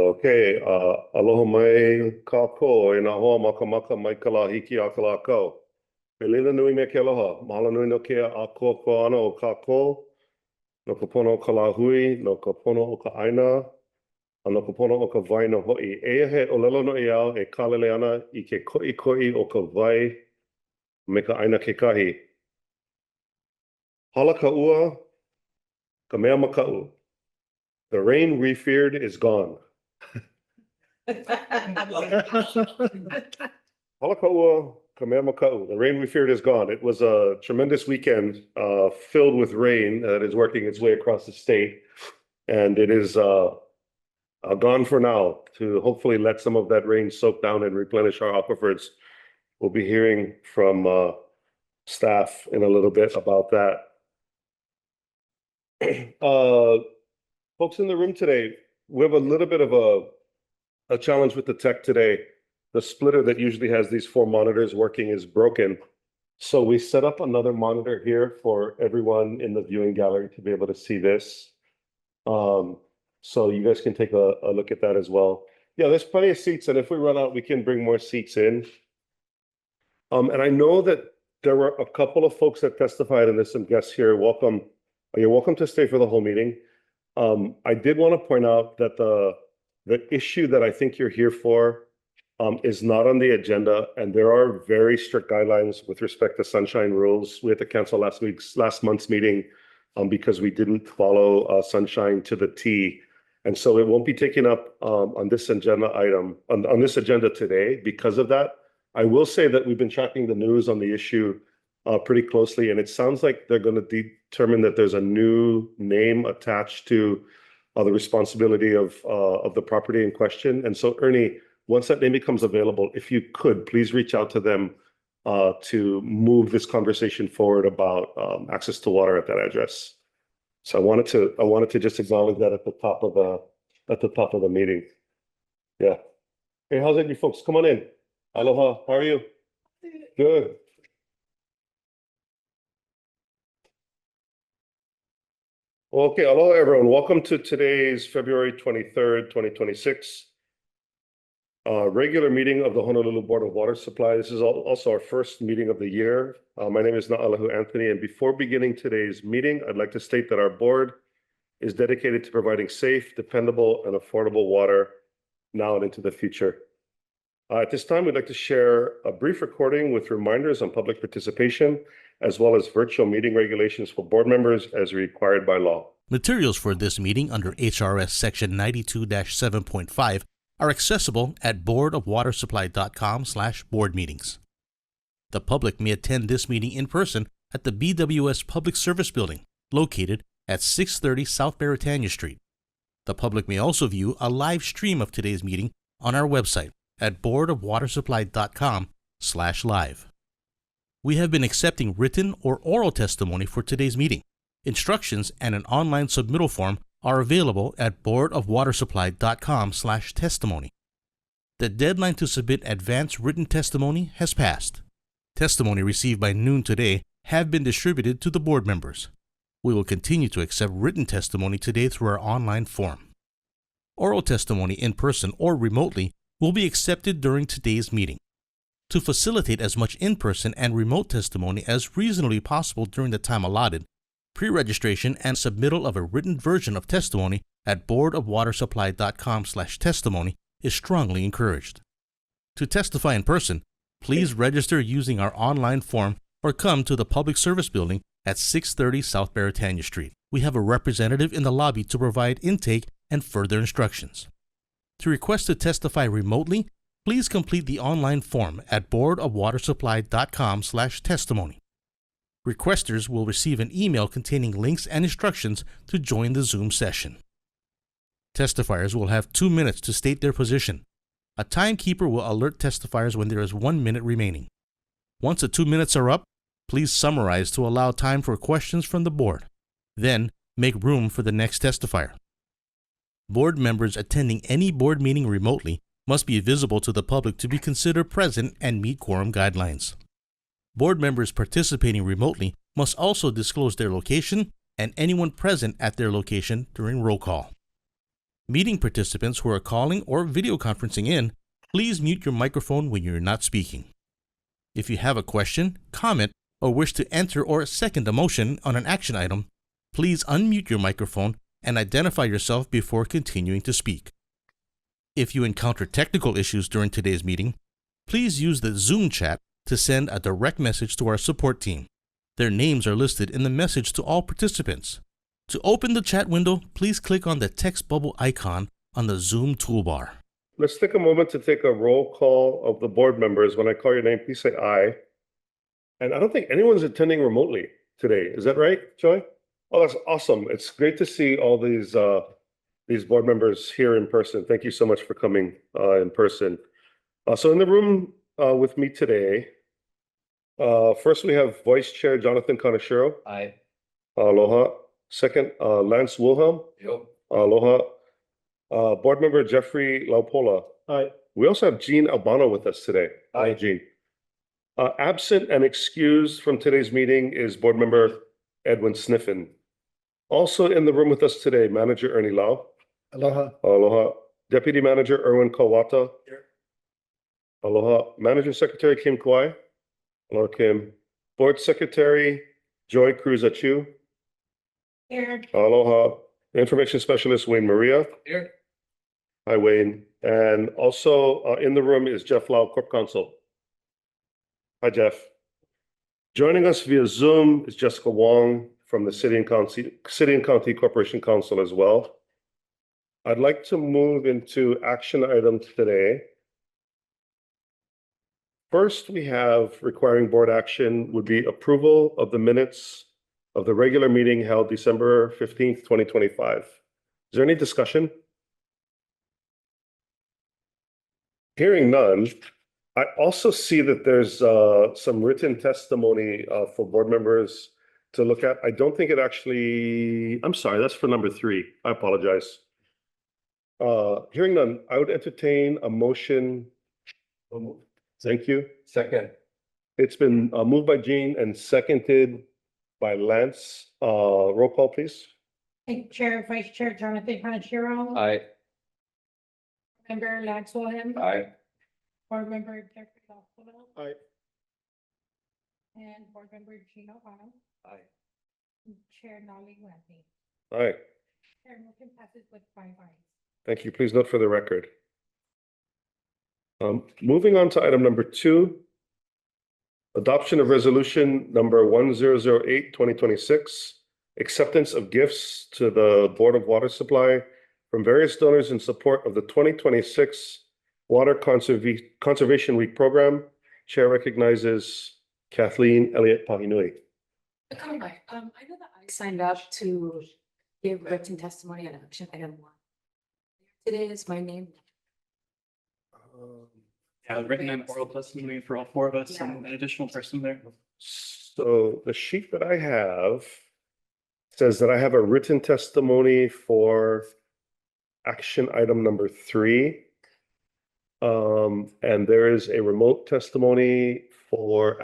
Okay, aloha mai kako e nā hoa makamaka mai ka la hiki a ka la kau. Pelina nui me ke aloha, mahalo nui no ke a koko ana o kako, no ka pono o ka la hui, no ka pono o ka aina, a no ka pono o ka vai no hoi. Eia he o lelo no e au e kalele ana I ke koi o ka vai me ka aina ke kahi. Hala ka ua, ka mea makau. The rain we feared is gone. Halakaua, Kamehamakau. The rain we feared is gone. It was a tremendous weekend filled with rain that is working its way across the state. And it is gone for now to hopefully let some of that rain soak down and replenish our aquifers. We'll be hearing from staff in a little bit about that. Folks in the room today, we have a little bit of a challenge with the tech today. The splitter that usually has these 4 monitors working is broken. So we set up another monitor here for everyone in the viewing gallery to be able to see this. So you guys can take a look at that as well. Yeah, there's plenty of seats, and if we run out, we can bring more seats in. And I know that there were a couple of folks that testified, and there's some guests here. Welcome. You're welcome to stay for the whole meeting. I did want to point out that the issue that I think you're here for is not on the agenda, and there are very strict guidelines with respect to sunshine rules. We had to cancel last month's meeting because we didn't follow sunshine to the T, and so it won't be taken up on this agenda item on this agenda today because of that. I will say that we've been tracking the news on the issue pretty closely, and it sounds like they're going to determine that there's a new name attached to the responsibility of the property in question. And so, Ernie, once that name becomes available, if you could, please reach out to them to move this conversation forward about access to water at that address. So I wanted to just acknowledge that at the top of the meeting. Yeah. Hey, how's it, you folks? Come on in. Aloha. How are you? Good. Okay, aloha everyone. Welcome to today's February 23rd, 2026 regular meeting of the Honolulu Board of Water Supply. This is also our first meeting of the year. My name is Na'alahu Anthony, and before beginning today's meeting, I'd like to state that our board is dedicated to providing safe, dependable, and affordable water now and into the future. At this time, we'd like to share a brief recording with reminders on public participation, as well as virtual meeting regulations for board members as required by law. Materials for this meeting under HRS Section 92-7.5 are accessible at boardofwatersupply.com/boardmeetings. The public may attend this meeting in person at the BWS Public Service Building, located at 630 South Beretania Street. The public may also view a live stream of today's meeting on our website at boardofwatersupply.com/live. We have been accepting written or oral testimony for today's meeting. Instructions and an online submittal form are available at boardofwatersupply.com/testimony. The deadline to submit advanced written testimony has passed. Testimony received by noon today have been distributed to the board members. We will continue to accept written testimony today through our online form. Oral testimony in person or remotely will be accepted during today's meeting. To facilitate as much in-person and remote testimony as reasonably possible during the time allotted, pre-registration and submittal of a written version of testimony at boardofwatersupply.com/testimony is strongly encouraged. To testify in person, please register using our online form or come to the Public Service Building at 630 South Beretania Street. We have a representative in the lobby to provide intake and further instructions. To request to testify remotely, please complete the online form at boardofwatersupply.com/testimony. Requesters will receive an email containing links and instructions to join the Zoom session. Testifiers will have 2 minutes to state their position. A timekeeper will alert testifiers when there is 1 minute remaining. Once the 2 minutes are up, please summarize to allow time for questions from the board. Then, make room for the next testifier. Board members attending any board meeting remotely must be visible to the public to be considered present and meet quorum guidelines. Board members participating remotely must also disclose their location and anyone present at their location during roll call. Meeting participants who are calling or video conferencing in, please mute your microphone when you're not speaking. If you have a question, comment, or wish to enter or second a motion on an action item, please unmute your microphone and identify yourself before continuing to speak. If you encounter technical issues during today's meeting, please use the Zoom chat to send a direct message to our support team. Their names are listed in the message to all participants. To open the chat window, please click on the text bubble icon on the Zoom toolbar. Let's take a moment to take a roll call of the board members. When I call your name, please say aye. And I don't think anyone's attending remotely today. Is that right, Joy? Oh, that's awesome. It's great to see all these board members here in person. Thank you so much for coming in person. So in the room with me today, first we have Vice Chair Jonathan Kaneshiro. Aye. Aloha. Second, Lance Wilhelm. Yep. Aloha. Board Member Jeffrey Laupola. Aye. We also have Jean Albano with us today. Aye. Jean. Absent and excused from today's meeting is Board Member Edwin Sniffen. Also in the room with us today, Manager Ernie Lau. Aloha. Aloha. Deputy Manager Erwin Kawata. Here. Aloha. Manager Secretary Kim Kwai. Aloha, Kim. Board Secretary Joy Cruz Achu. Here. Aloha. Information Specialist Wayne Maria. Here. Hi, Wayne. And also in the room is Jeff Lau, Corp Counsel. Hi, Jeff. Joining us via Zoom is Jessica Wong from the City and County Corporation Council as well. I'd like to move into action items today. First, we have requiring board action would be approval of the minutes of the regular meeting held December 15th, 2025. Is there any discussion? Hearing none, I also see that there's some written testimony for board members to look at. I don't think it actually, I'm sorry, that's for number 3. I apologize. Hearing none, I would entertain a motion. Thank you. Second. It's been moved by Jean and seconded by Lance. Roll call, please. Chair, Vice Chair Jonathan Kaneshiro. Aye. Member Lance Wilhelm. Aye. Board Member Jeffrey Laupola. Aye. And Board Member Gina Albano. Aye. And Chair Nolly Wendy. Aye. Chair, motion passes with 5 ayes. Thank you. Please note for the record. Moving on to item number 2, adoption of resolution number 1008, 2026, acceptance of gifts to the Board of Water Supply from various donors in support of the 2026 Water Conservation Week program. Chair recognizes Kathleen Elliott Pahinui. I know that I signed up to give written testimony on action item 1. Today is my name. Yeah, written and oral testimony for all 4 of us and an additional person there. So the sheet that I have says that I have a written testimony for action item number 3. And there is a remote testimony for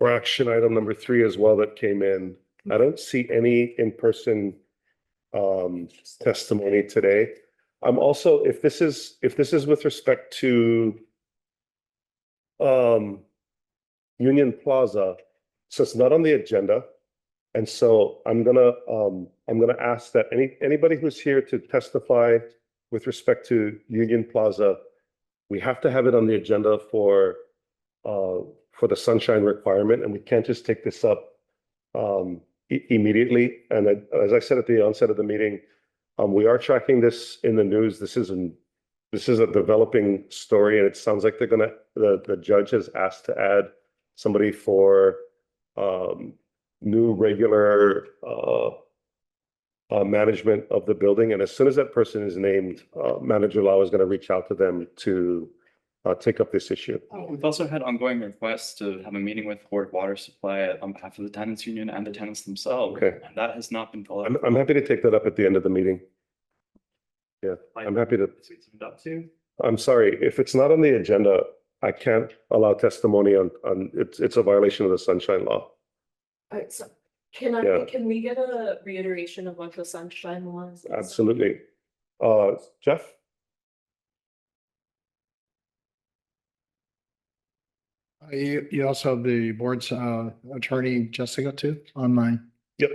action item number 3 as well that came in. I don't see any in-person testimony today. I'm also, if this is with respect to Union Plaza, so it's not on the agenda. And so I'm gonna ask that anybody who's here to testify with respect to Union Plaza, we have to have it on the agenda for the sunshine requirement, and we can't just take this up immediately. And as I said at the onset of the meeting, we are tracking this in the news. This is a developing story, and it sounds like the judge has asked to add somebody for new regular management of the building. And as soon as that person is named, Manager Lau is going to reach out to them to take up this issue. We've also had ongoing requests to have a meeting with Board of Water Supply on behalf of the tenants union and the tenants themselves. Okay. And that has not been followed. I'm happy to take that up at the end of the meeting. Yeah, I'm happy to. I'm sorry, if it's not on the agenda, I can't allow testimony on it's a violation of the sunshine law. All right, so Yeah. Can we get a reiteration of what the sunshine was? Absolutely. Jeff? You also have the board's attorney, Jessica, too, online. Yep.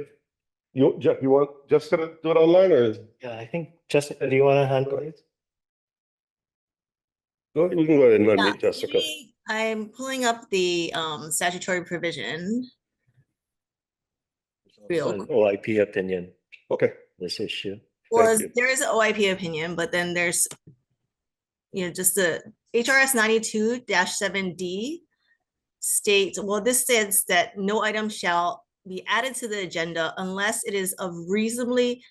Jeff, you want Jessica to do it online or? Yeah, I think Jessica, do you want to handle it? We can go ahead and Yeah, unmute Jessica. I'm pulling up the statutory provision. Real An OIP opinion, Okay, this issue. Well, you. there is an OIP opinion, but then there's, just the HRS 92-7D states, well, this says that no item shall be added to the agenda unless it is of reasonably,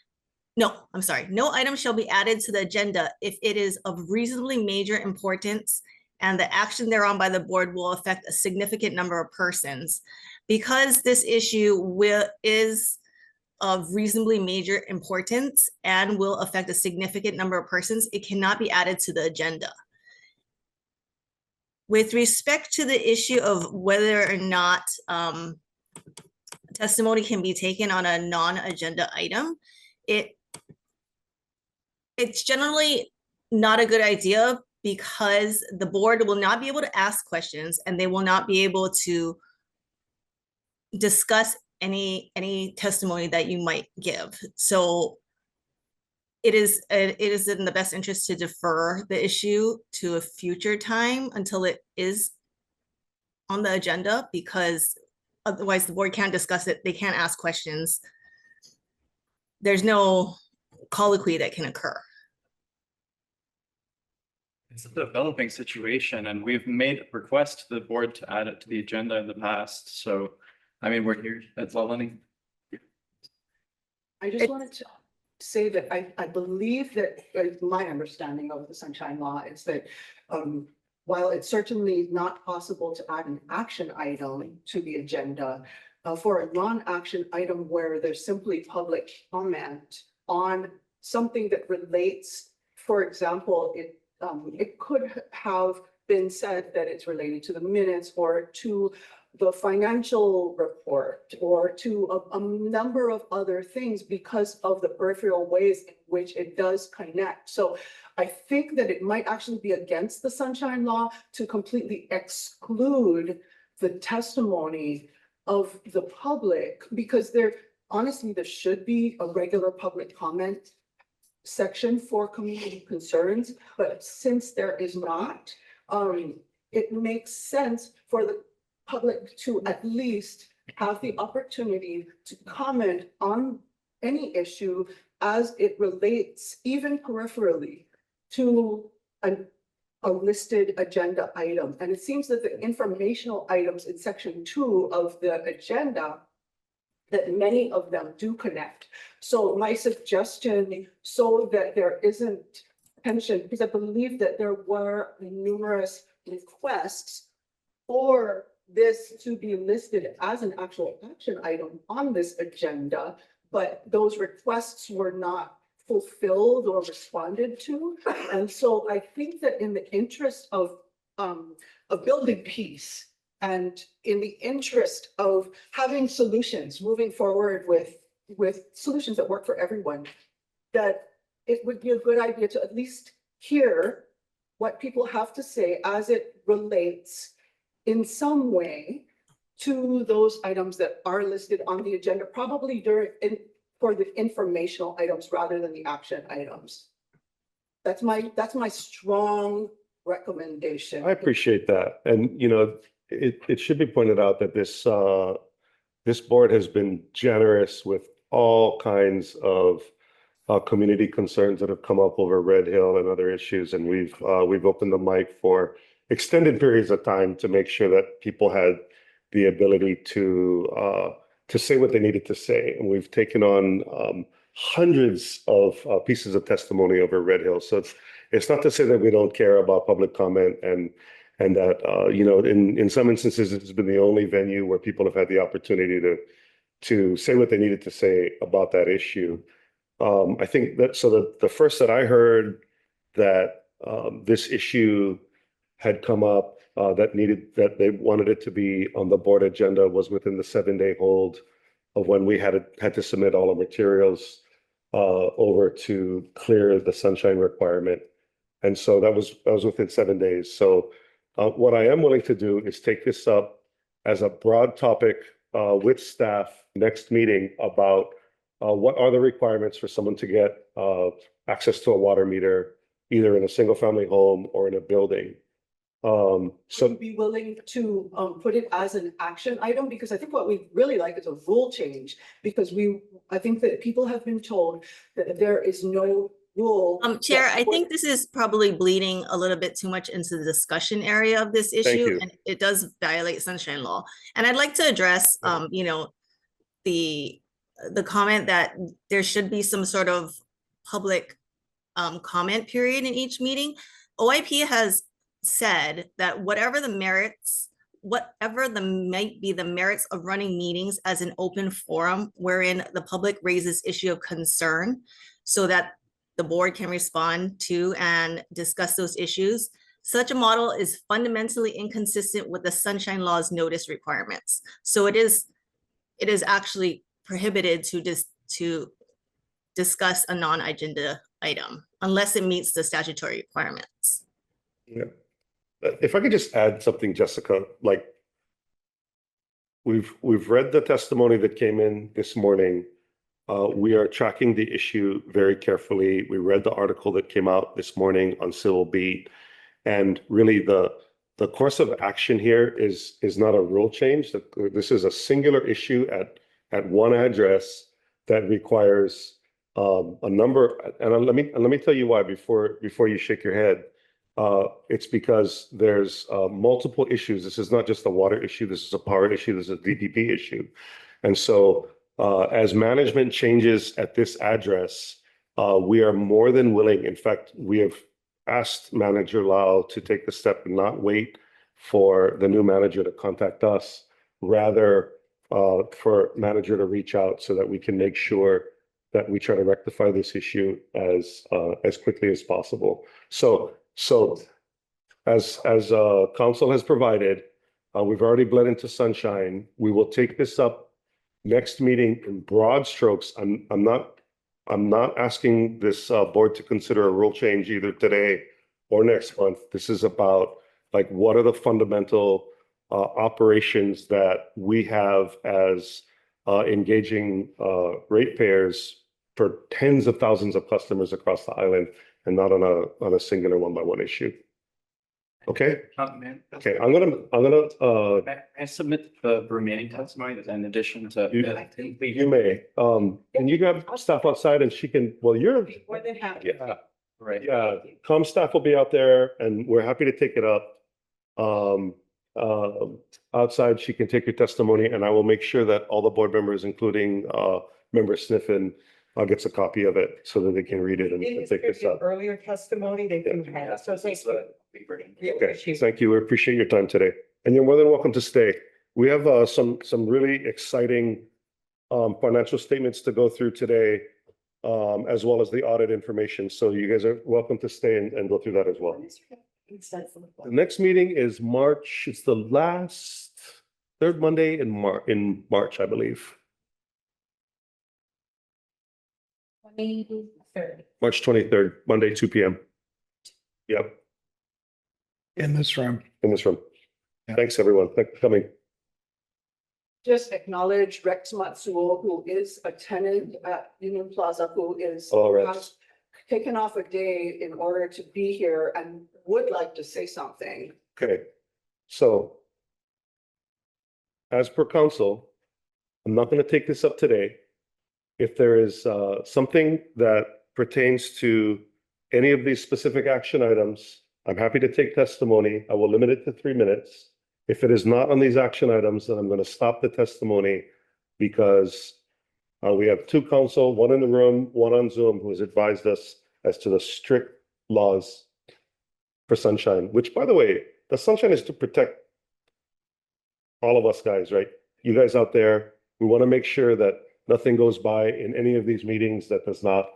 no, I'm sorry, no item shall be added to the agenda if it is of reasonably major importance and the action thereon by the board will affect a significant number of persons. Because this issue is of reasonably major importance and will affect a significant number of persons, it cannot be added to the agenda. With respect to the issue of whether or not testimony can be taken on a non-agenda item, it's generally not a good idea because the board will not be able to ask questions and they will not be able to discuss any testimony that you might give. So it is in the best interest to defer the issue to a future time until it is on the agenda, because otherwise the board can't discuss it. They can't ask questions. There's no colloquy that can occur. It's a developing situation and we've made a request to the board to add it to the agenda in the past. So, I mean, we're here at Learning. I just wanted to say that I believe that my understanding of the sunshine law is that while it's certainly not possible to add an action item to the agenda, for a non-action item where there's simply public comment on something that relates, for example, it could have been said that it's related to the minutes or to the financial report or to a number of other things because of the peripheral ways in which it does connect. So I think that it might actually be against the sunshine law to completely exclude the testimony of the public, because honestly, there should be a regular public comment section for community concerns, but since there is not, it makes sense for the public to at least have the opportunity to comment on any issue as it relates, even peripherally, to a listed agenda item. And it seems that the informational items in section 2 of the agenda, that many of them do connect. So my suggestion, so that there isn't tension, because I believe that there were numerous requests for this to be listed as an actual action item on this agenda, but those requests were not fulfilled or responded to. And so I think that in the interest of building peace and in the interest of having solutions, moving forward with solutions that work for everyone, that it would be a good idea to at least hear what people have to say as it relates in some way to those items that are listed on the agenda, probably for the informational items rather than the action items. That's my strong recommendation. I appreciate that. And, it should be pointed out that this board has been generous with all kinds of community concerns that have come up over Red Hill and other issues. And we've opened the mic for extended periods of time to make sure that people had the ability to say what they needed to say. And we've taken on hundreds of pieces of testimony over Red Hill. So it's not to say that we don't care about public comment and that in some instances it's been the only venue where people have had the opportunity to say what they needed to say about that issue. I think that the first that I heard that this issue had come up that they wanted it to be on the board agenda was within the 7-day hold when we had to submit all our materials over to clear the sunshine requirement. And so that was within 7 days. So what I am willing to do is take this up as a broad topic with staff next meeting about what are the requirements for someone to get access to a water meter, either in a single family home or in a building. So So be willing to put it as an action item, because I think what we really like is a rule change. Because I think that people have been told that there is no rule. Chair, that I think this is probably bleeding a little bit too much into the discussion area of this Thank issue, you. and it does violate sunshine law. And I'd like to address, you know, the comment that there should be some sort of public comment period in each meeting. OIP has said that whatever might be the merits of running meetings as an open forum wherein the public raises issue of concern so that the board can respond to and discuss those issues. Such a model is fundamentally inconsistent with the sunshine law's notice requirements. So it is actually prohibited to discuss a non-agenda item unless it meets the statutory requirements. yeah. If I could just add something, Jessica, like we've read the testimony that came in this morning. We are tracking the issue very carefully. We read the article that came out this morning on Civil Beat, and really the course of action here is not a rule change. This is a singular issue at one address that requires a number. And let me tell you why before you shake your head. It's because there's multiple issues. This is not just a water issue. This is a power issue. This is a DPP issue. And so as management changes at this address, we are more than willing. In fact, we have asked Manager Lau to take the step and not wait for the new manager to contact us, rather for manager to reach out so that we can make sure that we try to rectify this issue as quickly as possible. So as council has provided, we've already bled into sunshine. We will take this up next meeting in broad strokes. I'm not asking this board to consider a rule change either today or next month. This is about like what are the fundamental operations that we have as engaging ratepayers for tens of thousands of customers across the island, and not on a singular one-by-one issue. Okay. Man, Okay. I'm gonna. may I submit the remaining testimony in addition to? You may. Can you grab staff outside and she can? Well, you're. More than happy. Yeah. Right. Yeah. Com staff will be out there, and we're happy to take it up. Outside, she can take your testimony, and I will make sure that all the board members, including Member Sniffen, gets a copy of it so that they can read it and take this up. Earlier testimony, they do have. So thank you. Okay, thank you. We appreciate your time today, and you're more than welcome to stay. We have some really exciting financial statements to go through today, as well as the audit information. So you guys are welcome to stay and go through that as well. The next meeting is March. It's the last third Monday in March, I believe. 23rd. March 23rd, Monday, 2 p.m. Yep, In this room. in this room. Yeah. Thanks, everyone. Thanks for coming. Just acknowledge Rex Matsuo, who is a tenant at Union Plaza, who is. Hello, Rex. has taken off a day in order to be here and would like to say something. Okay, so as per council, I'm not going to take this up today. If there is something that pertains to any of these specific action items, I'm happy to take testimony. I will limit it to 3 minutes. If it is not on these action items, then I'm going to stop the testimony, because we have two counsel, one in the room, one on Zoom, who has advised us as to the strict laws for sunshine, which, by the way, the sunshine is to protect all of us guys, right? You guys out there, we want to make sure that nothing goes by in any of these meetings that does not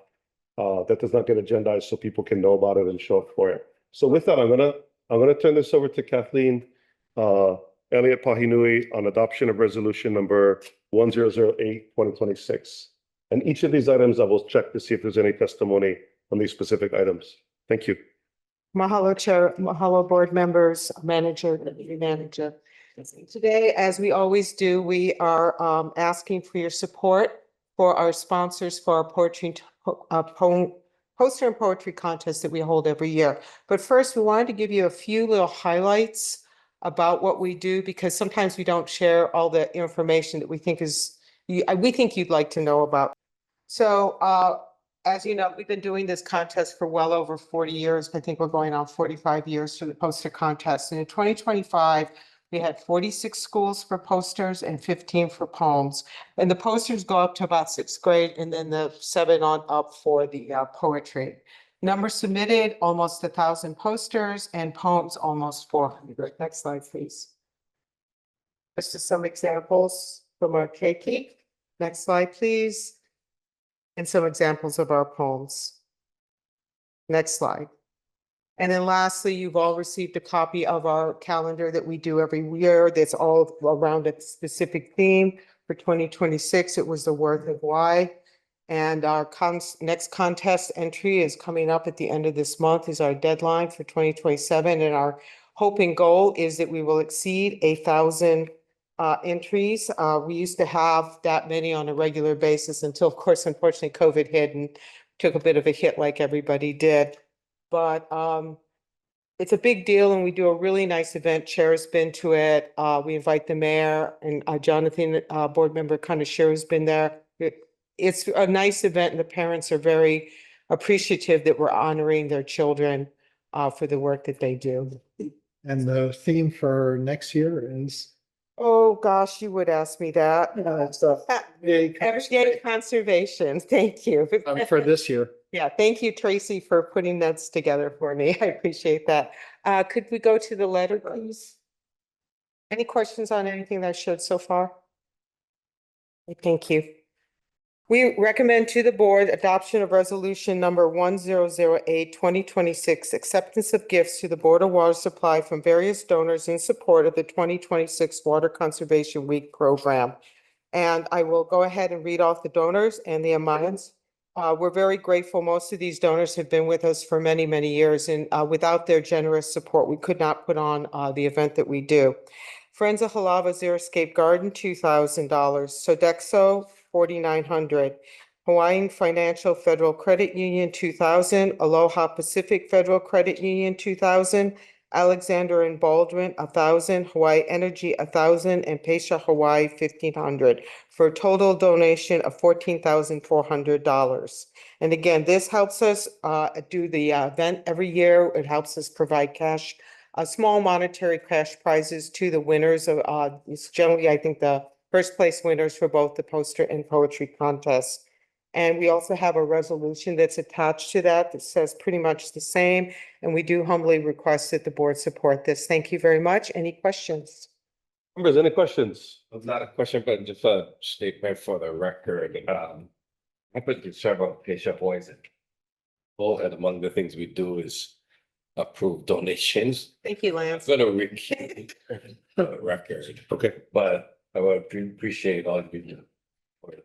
get agendized, so people can know about it and show up for it. So with that, I'm gonna turn this over to Kathleen, Elliot Pahinui on adoption of resolution number 1008-2026. And each of these items, I will check to see if there's any testimony on these specific items. Thank you. Mahalo Chair, mahalo board members, manager, deputy manager. Today, as we always do, we are asking for your support for our sponsors for our poster and poetry contest that we hold every year. But first, we wanted to give you a few little highlights about what we do, because sometimes we don't share all the information that we think you'd like to know about. So as you know, we've been doing this contest for well over 40 years. I think we're going on 45 years for the poster contest. And in 2025, we had 46 schools for posters and 15 for poems. And the posters go up to about 6th grade, and then the 7 on up for the poetry. Numbers submitted, almost 1,000 posters, and poems, almost 400. Next slide, please. This is some examples from our keiki. Next slide, please. And some examples of our poems. Next slide. And then lastly, you've all received a copy of our calendar that we do every year that's all around a specific theme. For 2026, it was the Worth of Why. And our next contest entry is coming up at the end of this month, is our deadline for 2027. And our hope and goal is that we will exceed 1,000 entries. We used to have that many on a regular basis until, of course, unfortunately, COVID hit and took a bit of a hit like everybody did. But it's a big deal, and we do a really nice event. Chair's been to it. We invite the mayor, and Jonathan, board member Kanashiro, has been there. It's a nice event, and the parents are very appreciative that we're honoring their children for the work that they do. And the theme for next year is? Oh, gosh, you would ask me that. Everyday conservation. Thank you. For this year. Yeah, thank you, Tracy, for putting that together for me. I appreciate that. Could we go to the letter, please? Any questions on anything that I showed so far? Thank you. We recommend to the board adoption of resolution number 1008-2026, acceptance of gifts to the Board of Water Supply from various donors in support of the 2026 Water Conservation Week program. And I will go ahead and read off the donors and the amounts. We're very grateful. Most of these donors have been with us for many, many years, and without their generous support, we could not put on the event that we do. Friends of Halava Xeriscape Garden, $2,000. Sodexo, $4,900. Hawaiian Financial Federal Credit Union, $2,000. Aloha Pacific Federal Credit Union, $2,000. Alexander and Baldwin, $1,000. Hawaii Energy, $1,000. And Pesha Hawaii, $1,500, for a total donation of $14,400. And again, this helps us do the event every year. It helps us provide cash, small monetary cash prizes to the winners of it's generally, I think, the first place winners for both the poster and poetry contests. And we also have a resolution that's attached to that that says pretty much the same. And we do humbly request that the board support this. Thank you very much. Any questions? Members, any questions? Not a question, but just a statement for the record. I put the several patient boys in. And among the things we do is approve donations. Thank you, I'm Lance. gonna read the record, Okay. but I would appreciate all of you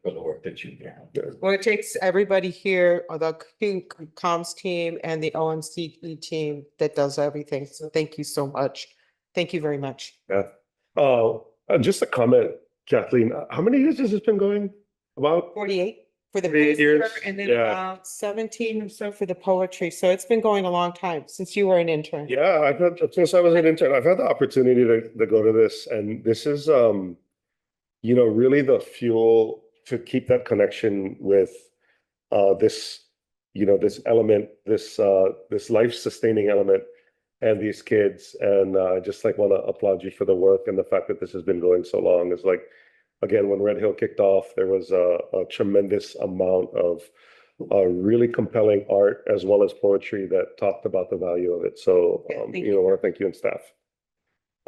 for the work that you do. Well, it takes everybody here, the comms team and the OMCE team that does everything. So thank you so much. Thank you very much. Yeah. Just a comment, Kathleen, how many years has this been going? About 48 for the 48 years? poster, and then Yeah. about 17 or so for the poetry. So it's been going a long time since you were an intern. Yeah, I've had, since I was an intern, I've had the opportunity to go to this, and this is, really the fuel to keep that connection with this, this element, this life-sustaining element and these kids. And I just want to applaud you for the work and the fact that this has been going so long. It's like, again, when Red Hill kicked off, there was a tremendous amount of really compelling art as well as poetry that talked about the value of it. So, Yeah, thank I want to thank you and staff.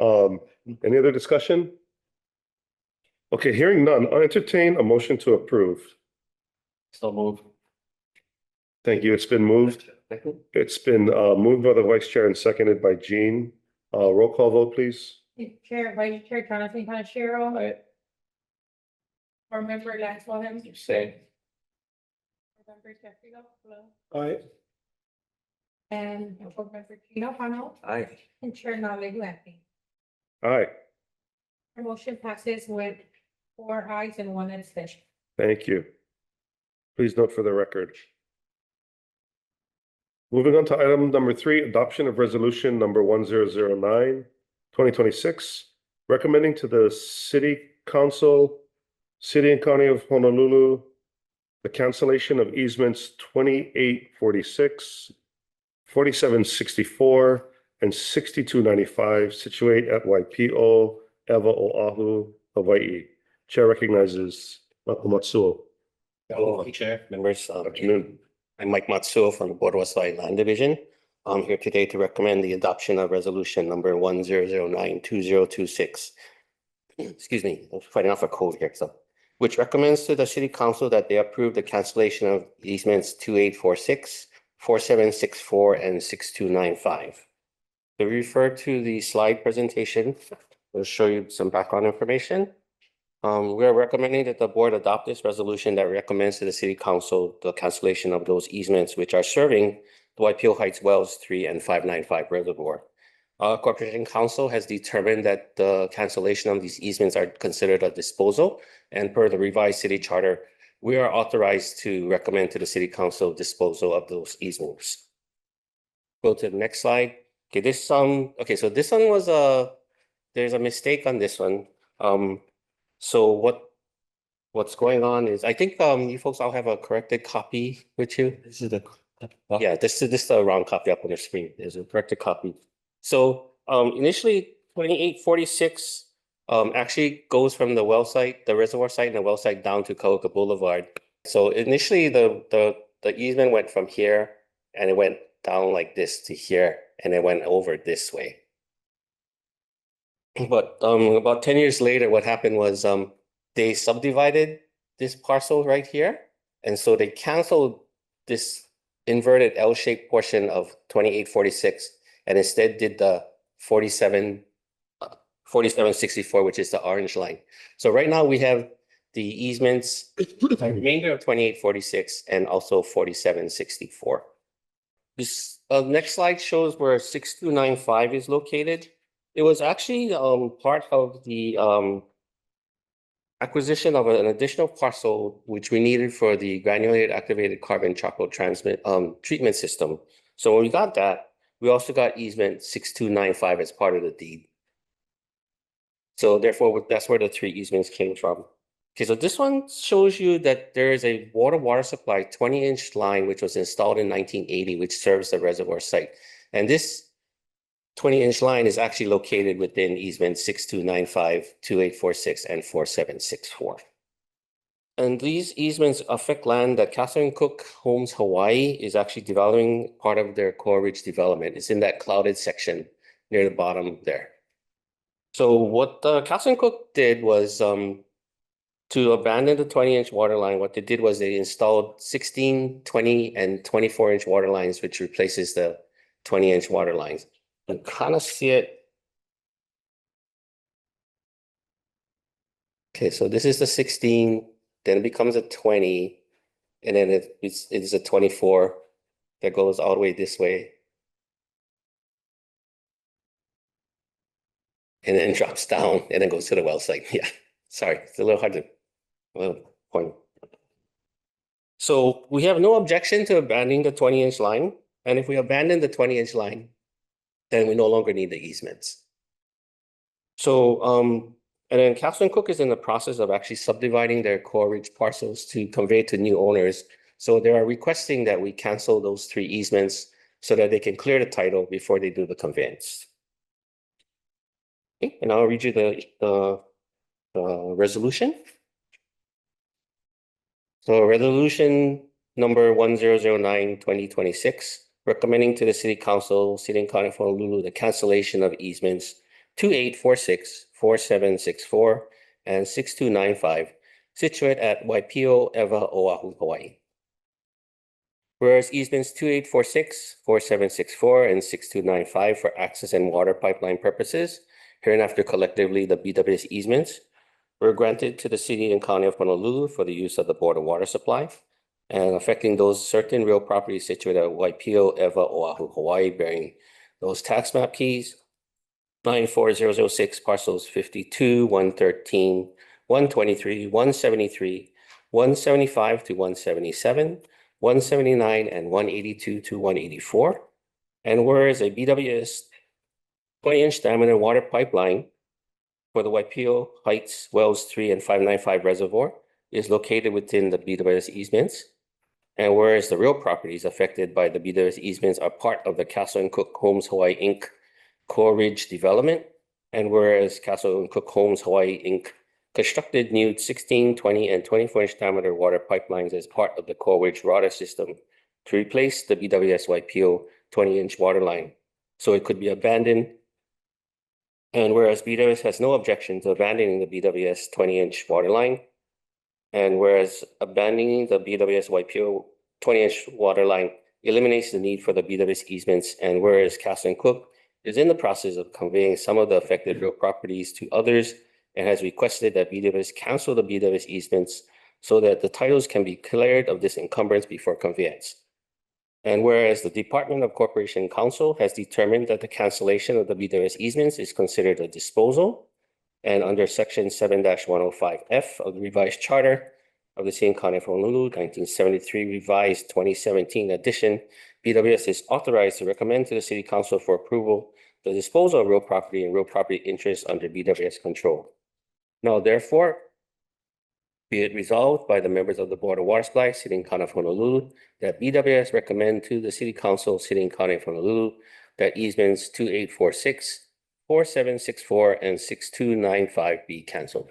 Any other discussion? Okay, hearing none, I'll entertain a motion to approve. So move. Thank you. It's been moved. It's been moved by the vice chair and seconded by Jean. Roll call vote, please. Chair, Vice Chair Jonathan Panachiro, Aye. Board Member Lance Williams, Same. Board Member Jeffrey Lopez, Aye. and Board Member Gino Pano, Aye. and Chair Nolly Whitney. Aye, The motion passes with 4 ayes and 1 abstention. thank you. Please note for the record. Moving on to item number 3, adoption of resolution number 1009, 2026, recommending to the City Council, City and County of Honolulu, the cancellation of easements 2846, 4764, and 6295 situate at Waipio, Ewa Oahu, Hawaii. Chair recognizes Matsuo. Hello, Chair, members. Afternoon. I'm Mike Matsuo from the Board of Westside Land Division. I'm here today to recommend the adoption of resolution number 1009-2026. Excuse me, I'm fighting off a cold here, so. Which recommends to the City Council that they approve the cancellation of easements 2846, 4764, and 6295. To refer to the slide presentation, we'll show you some background information. We are recommending that the board adopt this resolution that recommends to the City Council the cancellation of those easements which are serving the Waipio Heights Wells 3 and 595 Reservoir. Corporation Council has determined that the cancellation of these easements are considered a disposal, and per the revised city charter, we are authorized to recommend to the City Council disposal of those easements. Go to the next slide. Okay, so this one was there's a mistake on this one. So what's going on is, I think you folks all have a corrected copy with you. This is the this is the wrong copy up on the screen. There's a corrected copy. So initially 2846 actually goes from the well site, the reservoir site and the well site down to Kauka Boulevard. So initially the easement went from here and it went down like this to here and it went over this way. But about 10 years later, what happened was they subdivided this parcel right here. And so they canceled this inverted L-shaped portion of 2846 and instead did the 4764, which is the orange line. So right now we have the easements, the remainder of 2846 and also 4764. This next slide shows where 6295 is located. It was actually part of the acquisition of an additional parcel which we needed for the granulated activated carbon charcoal treatment system. So when we got that, we also got easement 6295 as part of the deed. So therefore, that's where the 3 easements came from. Okay, so this one shows you that there is a water supply 20-inch line which was installed in 1980, which serves the reservoir site. And this 20-inch line is actually located within easement 6295, 2846, and 4764. And these easements affect land that Catherine Cook Homes Hawaii is actually developing part of their Coral Ridge development. It's in that clouded section near the bottom there. So what Catherine Cook did was to abandon the 20-inch water line. What they did was they installed 16, 20, and 24-inch water lines, which replaces the 20-inch water lines. You can kind of see it. Okay, so this is the 16, then it becomes a 20, and then it's a 24 that goes all the way this way. And then drops down and then goes to the well site. Yeah, sorry, it's a little hard to point. So we have no objection to abandoning the 20-inch line. And if we abandon the 20-inch line, then we no longer need the easements. So, and then Catherine Cook is in the process of actually subdividing their Coral Ridge parcels to convey to new owners. So they are requesting that we cancel those 3 easements so that they can clear the title before they do the conveyance. Okay, and I'll read you the resolution. So resolution number 1009-2026, recommending to the City Council, City and County of Honolulu, the cancellation of easements 2846, 4764, and 6295, situate at Waipio, Ewa, Oahu, Hawaii. Whereas easements 2846, 4764, and 6295 for access and water pipeline purposes, hereinafter collectively the BWS easements, were granted to the city and county of Honolulu for the use of the Board of Water Supply and affecting those certain real properties situated at Waipio, Ewa, Oahu, Hawaii, bearing those tax map keys 94006 parcels 52, 113, 123, 173, 175 to 177, 179, and 182 to 184. And whereas a BWS 20-inch diameter water pipeline for the Waipio Heights Wells 3 and 595 reservoir is located within the BWS easements. And whereas the real properties affected by the BWS easements are part of the Castle and Cook Homes Hawaii Inc. Core Ridge development, and whereas Castle and Cook Homes Hawaii Inc. constructed new 16, 20, and 24-inch diameter water pipelines as part of the Core Ridge water system to replace the BWS Waipio 20-inch water line, so it could be abandoned. And whereas BWS has no objection to abandoning the BWS 20-inch water line, and whereas abandoning the BWS Waipio 20-inch water line eliminates the need for the BWS easements, and whereas Castle and Cook is in the process of conveying some of the affected real properties to others and has requested that BWS cancel the BWS easements so that the titles can be cleared of this encumbrance before conveyance. And whereas the Department of Corporation Counsel has determined that the cancellation of the BWS easements is considered a disposal, and under section 7-105F of the revised charter of the City and County of Honolulu, 1973 revised 2017 edition, BWS is authorized to recommend to the City Council for approval the disposal of real property and real property interests under BWS control. Now, therefore, be it resolved by the members of the Board of Water Supply, City and County of Honolulu, that BWS recommend to the City Council, City and County of Honolulu, that easements 2846, 4764, and 6295 be canceled.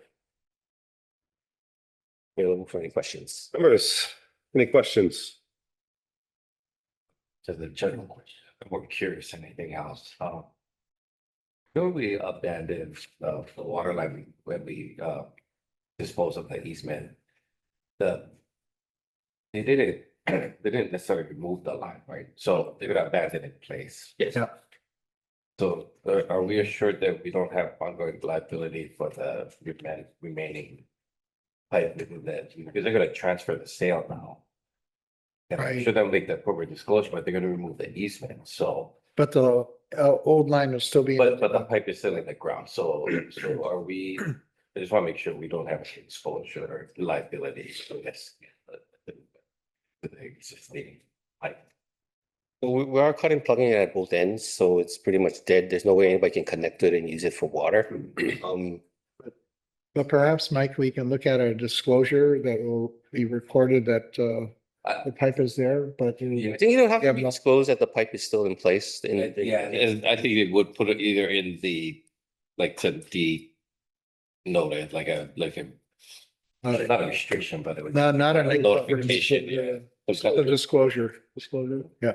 Available for any questions. Members, any questions? Just a general question. I'm more curious than anything else. When we abandoned the water line, when we dispose of the easement, they didn't they didn't necessarily remove the line, right? So they're gonna abandon it in place. Yes. Yeah. So are we assured that we don't have ongoing liability for the remaining pipe within that? Because they're gonna transfer the sale now. And I'm Right. sure they'll make that appropriate disclosure, but they're gonna remove the easement, so. But the old line will still be. But the pipe is still in the ground, so are we, I just wanna make sure we don't have exposure or liability to this. The existing pipe. Well, we are cutting, plugging it at both ends, so it's pretty much dead. There's no way anybody can connect to it and use it for water. But perhaps, Mike, we can look at a disclosure that will be recorded that the pipe is there, but. I think you don't have Yeah, to but- disclose that the pipe is still in place. Yeah, and I think it would put it either in the, like, to note it, like a not a restriction, but it would. Not a. Like notification, yeah. A disclosure, yeah.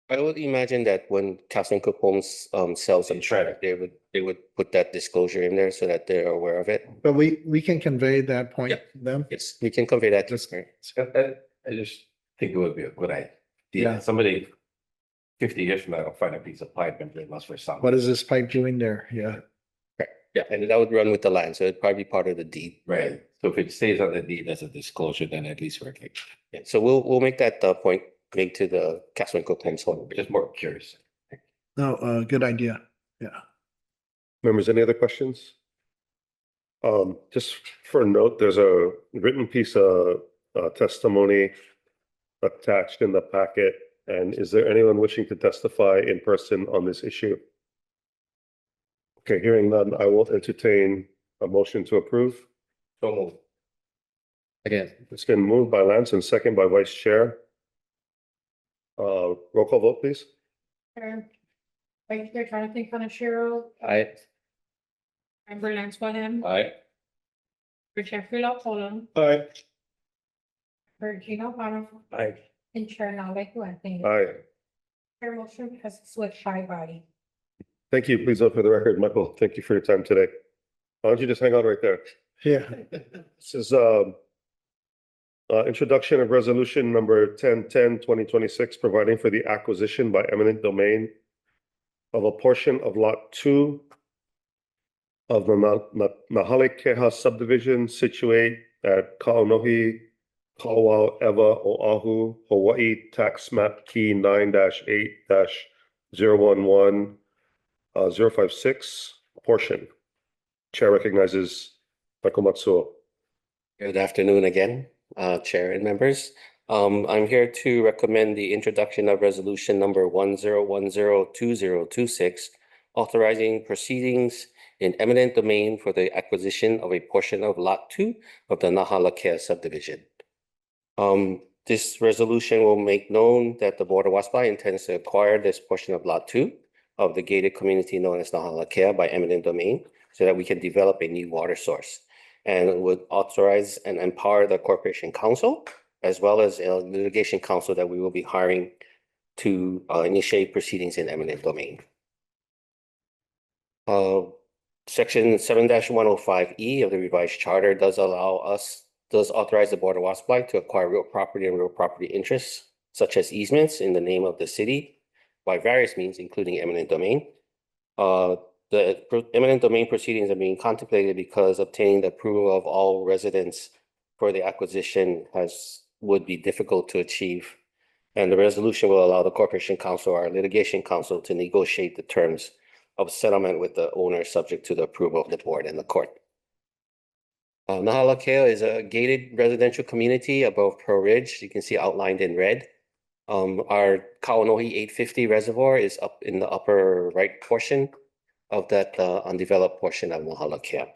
I would imagine that when Castle and Cook Homes sells a tract, they would put that disclosure in there so that they're aware of it. But we can convey that point Yeah. to them. Yes, we can convey that. I just think it would be a good idea. Yeah. Somebody 50 years from now, will find a piece of pipe and blame us for something. What is this pipe doing there? Yeah. Yeah, and that would run with the land, so it'd probably be part of the deed. Right, so if it stays on the deed as a disclosure, then at least we're like, Yeah, so we'll make that point made to the Castle and Cook Homes. just more curious. No, good idea. Yeah. Members, any other questions? Just for a note, there's a written piece of testimony attached in the packet. And is there anyone wishing to testify in person on this issue? Okay, hearing none, I will entertain a motion to approve. So move. Again, It's been moved by Lance and second by Vice Chair. Roll call vote, please. Vice Chair Jonathan Conachero, Member Lance Bonham, Aye. Jeffrey Lawson, Aye. Regina O'Connor, Aye. and Chair Nalek Anthony. Aye. Chair motion passes with 5 ayes. Thank you. Please note for the record, Michael, thank you for your time today. Why don't you just hang on right there? Yeah. This is introduction of resolution number 1010-2026, providing for the acquisition by eminent domain of a portion of lot 2 of the Nahalikeha subdivision situate at Kaonohi, Kauau, Ewa, Oahu, Hawaii, tax map key 9-8-011-056 portion. Chair recognizes Michael Matsuo. Good afternoon again, Chair and members. I'm here to recommend the introduction of resolution number 10102026, authorizing proceedings in eminent domain for the acquisition of a portion of Lot 2 of the Nahalakea subdivision. This resolution will make known that the Board of Waspai intends to acquire this portion of Lot 2 of the gated community known as Nahalakea by eminent domain so that we can develop a new water source. And it would authorize and empower the Corporation Council as well as a litigation counsel that we will be hiring to initiate proceedings in eminent domain. Section 7-105E of the revised charter does authorize the Board of Waspai to acquire real property and real property interests, such as easements in the name of the city by various means, including eminent domain. The eminent domain proceedings are being contemplated because obtaining the approval of all residents for the acquisition would be difficult to achieve. And the resolution will allow the Corporation Council, our litigation counsel, to negotiate the terms of settlement with the owner subject to the approval of the board and the court. Nahalakea is a gated residential community above Pearl Ridge. You can see outlined in red. Our Kauanohi 850 reservoir is up in the upper right portion of that undeveloped portion of Nahalakea.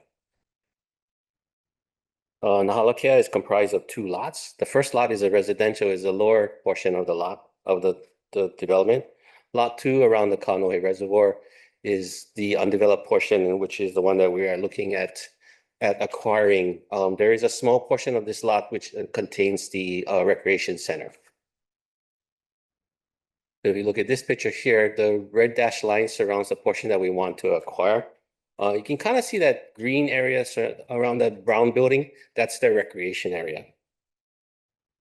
Nahalakea is comprised of 2 lots. The first lot is a residential, is the lower portion of the lot of the development. Lot 2 around the Kauanohi reservoir is the undeveloped portion, which is the one that we are looking at acquiring. There is a small portion of this lot which contains the recreation center. If you look at this picture here, the red dashed line surrounds the portion that we want to acquire. You can kind of see that green area around that brown building. That's the recreation area.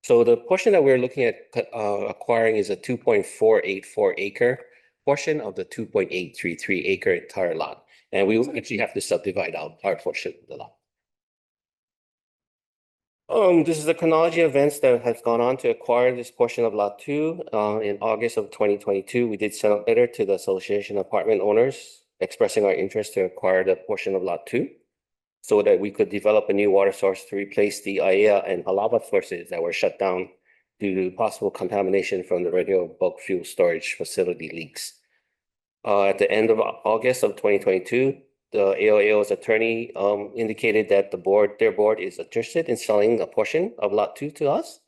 So the portion that we're looking at acquiring is a 2.484 acre portion of the 2.833 acre entire lot. And we will actually have to subdivide out our portion of the lot. This is the chronology of events that has gone on to acquire this portion of Lot 2. In August of 2022, we did send a letter to the Association of Apartment Owners expressing our interest to acquire the portion of Lot 2 so that we could develop a new water source to replace the Aiea and Halava sources that were shut down due to possible contamination from the radio bulk fuel storage facility leaks. At the end of August of 2022, the AOAO's attorney indicated that their board is interested in selling a portion of Lot 2 to us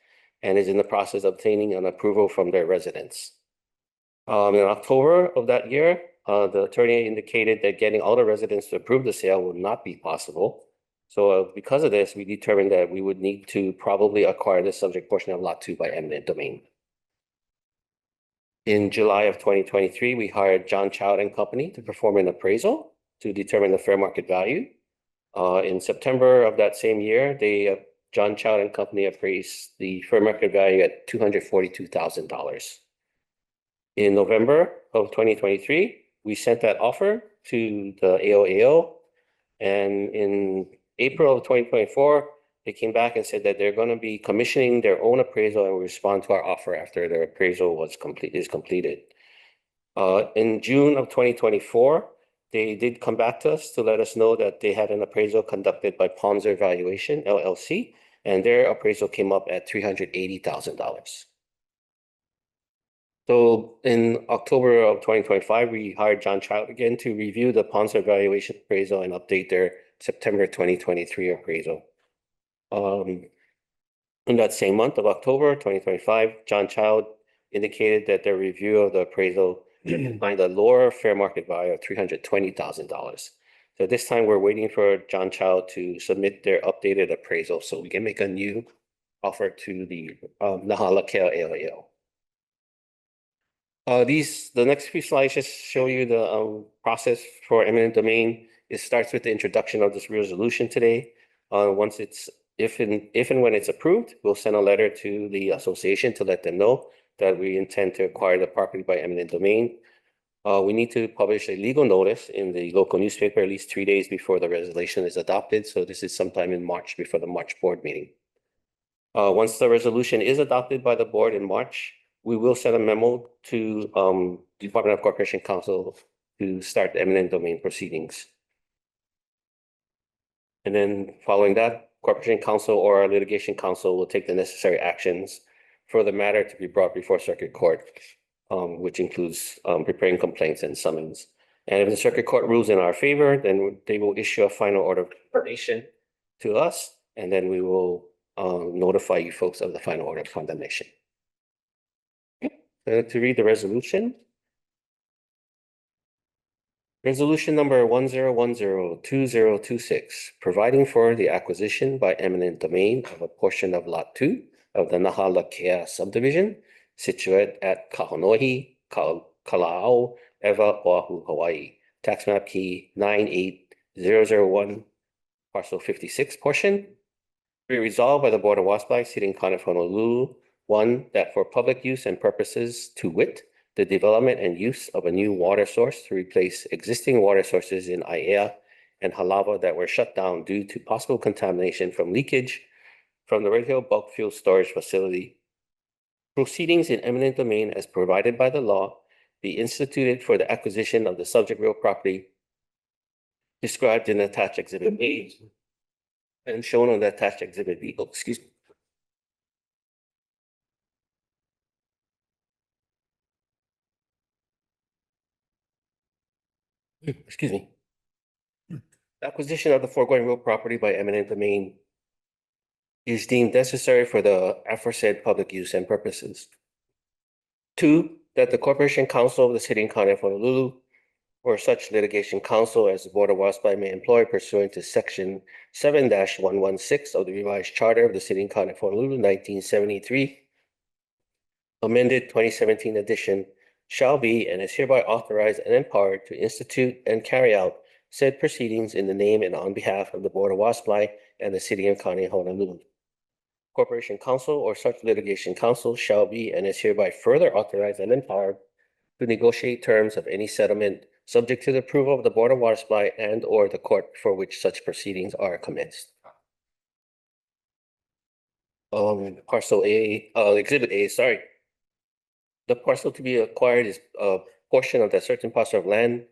and is in the process of obtaining an approval from their residents. In October of that year, the attorney indicated that getting all the residents to approve the sale would not be possible. So because of this, we determined that we would need to probably acquire the subject portion of Lot 2 by eminent domain. In July of 2023, we hired John Child and Company to perform an appraisal to determine the fair market value. In September of that same year, John Child and Company appraised the fair market value at $242,000. In November of 2023, we sent that offer to the AOAO, and in April of 2024, they came back and said that they're going to be commissioning their own appraisal and will respond to our offer after their appraisal is completed. In June of 2024, they did come back to us to let us know that they had an appraisal conducted by Ponzer Valuation, LLC, and their appraisal came up at $380,000. So in October of 2025, we hired John Child again to review the Ponzer Valuation appraisal and update their September 2023 appraisal. In that same month of October 2025, John Child indicated that their review of the appraisal find a lower fair market value of $320,000. So this time we're waiting for John Child to submit their updated appraisal so we can make a new offer to the Nahalakea AOAO. The next few slides just show you the process for eminent domain. It starts with the introduction of this resolution today. If and when it's approved, we'll send a letter to the association to let them know that we intend to acquire the property by eminent domain. We need to publish a legal notice in the local newspaper at least 3 days before the resolution is adopted. So this is sometime in March before the March board meeting. Once the resolution is adopted by the board in March, we will send a memo to Department of Corporation Counsel to start the eminent domain proceedings. And then following that, Corporation Counsel or our litigation counsel will take the necessary actions for the matter to be brought before circuit court, which includes preparing complaints and summons. And if the circuit court rules in our favor, then they will issue a final order of condemnation to us, and then we will notify you folks of the final order of condemnation. To read the resolution. Resolution number 10102026, providing for the acquisition by eminent domain of a portion of Lot 2 of the Nahalakea subdivision situate at Kahonohi, Kalao, Ewa, Oahu, Hawaii. Tax map key 98001, parcel 56 portion. Be resolved by the Board of Wasbai, City and County of Honolulu, 1, that for public use and purposes to wit, the development and use of a new water source to replace existing water sources in Aiea and Halawa that were shut down due to possible contamination from leakage from the Red Hill Bulk Fuel Storage Facility. Proceedings in eminent domain as provided by the law be instituted for the acquisition of the subject real property described in attached Exhibit A and shown on the attached Exhibit B. Oh, excuse me. Excuse me. Acquisition of the foregoing real property by eminent domain is deemed necessary for the aforesaid public use and purposes. 2, that the Corporation Counsel of the City and County of Honolulu or such litigation counsel as the Board of Wasbai may employ pursuant to Section 7-116 of the revised charter of the City and County of Honolulu, 1973, amended 2017 edition, shall be and is hereby authorized and empowered to institute and carry out said proceedings in the name and on behalf of the Board of Wasbai and the City and County of Honolulu. Corporation Counsel or such litigation counsel shall be and is hereby further authorized and empowered to negotiate terms of any settlement subject to the approval of the Board of Water Supply and or the court for which such proceedings are commenced. Parcel A, Exhibit A, sorry. The parcel to be acquired is a portion of that certain parcel of land,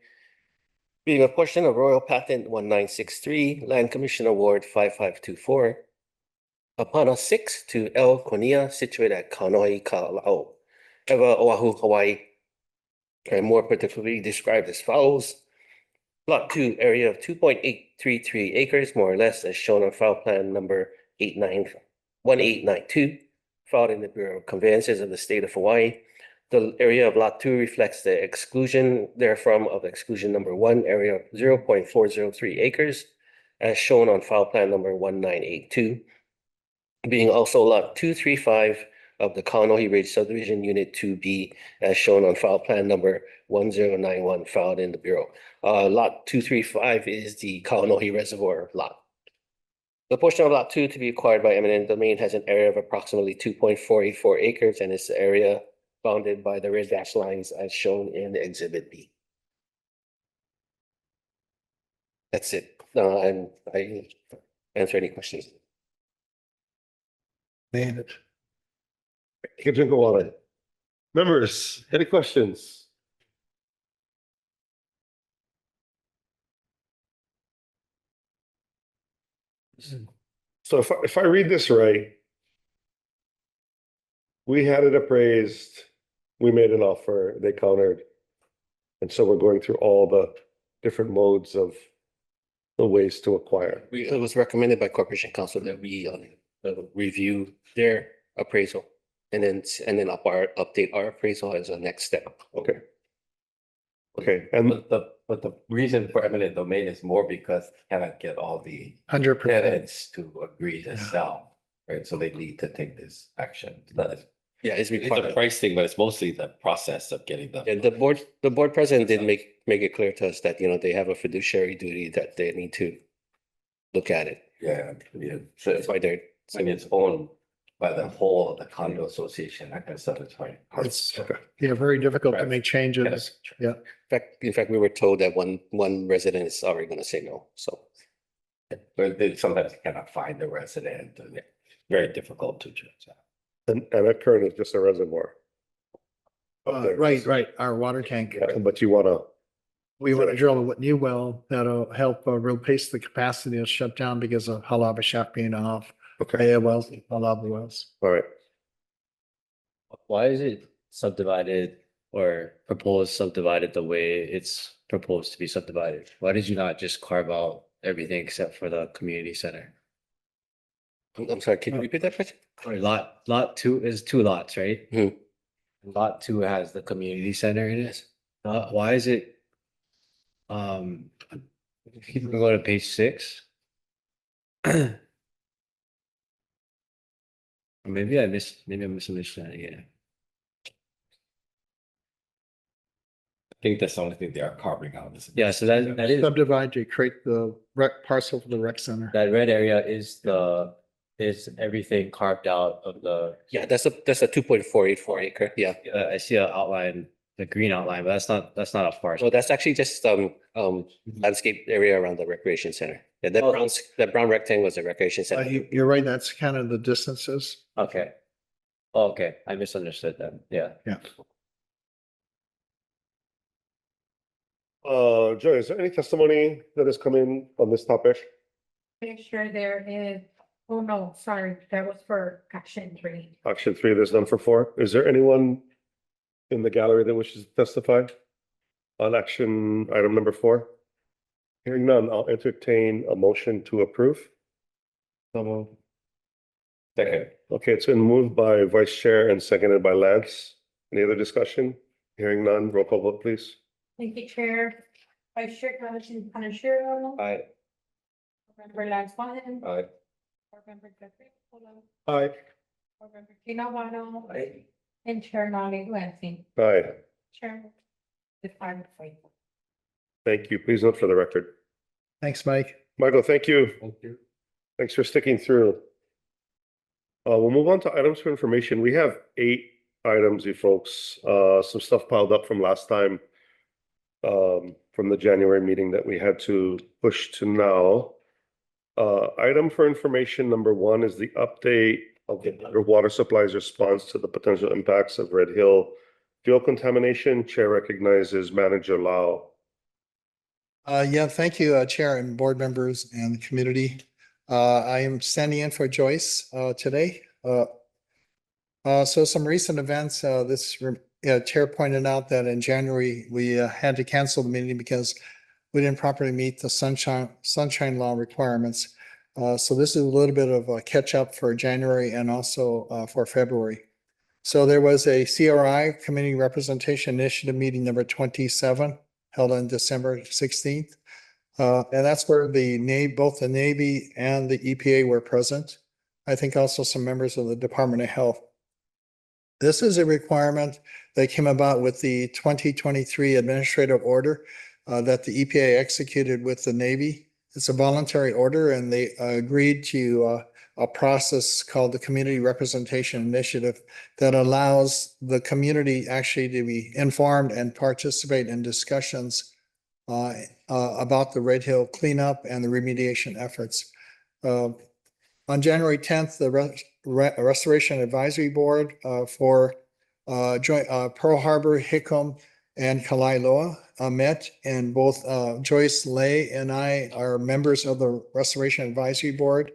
being a portion of Royal Patent 1963, Land Commission Award 5524, upon a 6 to El Konia situated at Kaunoi Kala'o, Ewa, Oahu, Hawaii, and more particularly described as follows. Lot 2, area of 2.833 acres, more or less, as shown on file plan number 1892, filed in the Bureau of Conveyances of the State of Hawaii. The area of Lot 2 reflects the exclusion therefrom of exclusion number 1, area of 0.403 acres, as shown on file plan number 1982, being also Lot 235 of the Kahonohi Ridge Subdivision Unit 2B, as shown on file plan number 1091, filed in the Bureau. Lot 235 is the Kahonohi Reservoir lot. The portion of Lot 2 to be acquired by eminent domain has an area of approximately 2.484 acres and is the area bounded by the red dash lines as shown in Exhibit B. That's it. I answer any questions. Man, it. You can drink a water. Members, any questions? So if I read this right, we had it appraised, we made an offer, they countered. And so we're going through all the different modes of the ways to acquire. It was recommended by Corporation Counsel that we review their appraisal and then update our appraisal as a next step. Okay. Okay, and But the reason for eminent domain is more because cannot get all the 100%. tenants to agree to sell, right? So they need to take this action. Yeah, it's It's a required. price thing, but it's mostly the process of getting them. And the board president did make it clear to us that, they have a fiduciary duty that they need to look at it. Yeah, yeah. So That's why they're, in its own by the whole of the condo association, that kind of stuff is hard. It's, yeah, very difficult to Right. make changes. Yes. Yeah. In fact, we were told that one resident is already gonna say no, so. But they sometimes cannot find the resident, and it's very difficult to judge that. And that current is just a reservoir. up there. Right, our water tank. Yeah, but you wanna, We want to drill a new well that'll help replace the capacity that's shut down because of Halaba Shaft being off. okay, Yeah, wells, Halaba wells. all right. Why is it subdivided or proposed subdivided the way it's proposed to be subdivided? Why did you not just carve out everything except for the community center? I'm sorry, can you repeat that question? Or lot two is two lots, right? Hmm. Lot two has the community center in it. Why is it? If you can go to page 6. Or maybe I'm misunderstanding it. I think that's the only thing they are carving out. Yeah, so that is, Subdivide to create the rec parcel for the rec center. that red area is everything carved out of the, Yeah, that's a 2.484 acre, yeah. I see an outline, the green outline, but that's not a So parcel. that's actually just landscape area around the recreation center. Yeah, that brown rectangle was a recreation center. You're right, that's kind of the distances. Okay. Oh, okay, I misunderstood that, yeah. Yeah. Joy, is there any testimony that has come in on this topic? Make sure there is, oh no, sorry, that was for action 3. Action 3, there's none for 4. Is there anyone in the gallery that wishes to testify on action item number 4? Hearing none, I'll entertain a motion to approve. Second. Okay, it's been moved by Vice Chair and seconded by Lance. Any other discussion? Hearing none, roll call vote, please. Thank you, Chair. Vice Chair Kanashiro. Aye. Member Lance Mohan. Aye. Board Member Jeffrey. Aye. Board Member Tina Wano. Aye. And Chair Nolly Lansing. Aye, Chair. The 5 for you. thank you. Please note for the record. Thanks, Mike. Michael, thank you. Thank you. Thanks for sticking through. We'll move on to items for information. We have 8 items, you folks. Some stuff piled up from last time. From the January meeting that we had to push to now. Item for information number 1 is the update of the water supply's response to the potential impacts of Red Hill fuel contamination. Chair recognizes Manager Lau. Yeah, thank you, Chair and board members and the community. I am standing in for Joyce today. So some recent events, Chair pointed out that in January, we had to cancel the meeting because we didn't properly meet the sunshine law requirements. So this is a little bit of a catch up for January and also for February. So there was a CRI, Community Representation Initiative meeting number 27, held on December 16th. And that's where both the Navy and the EPA were present. I think also some members of the Department of Health. This is a requirement that came about with the 2023 administrative order that the EPA executed with the Navy. It's a voluntary order and they agreed to a process called the Community Representation Initiative that allows the community actually to be informed and participate in discussions about the Red Hill cleanup and the remediation efforts. On January 10th, the Restoration Advisory Board for joint Pearl Harbor, Hickam, and Kailua met, and both Joyce Lay and I are members of the Restoration Advisory Board.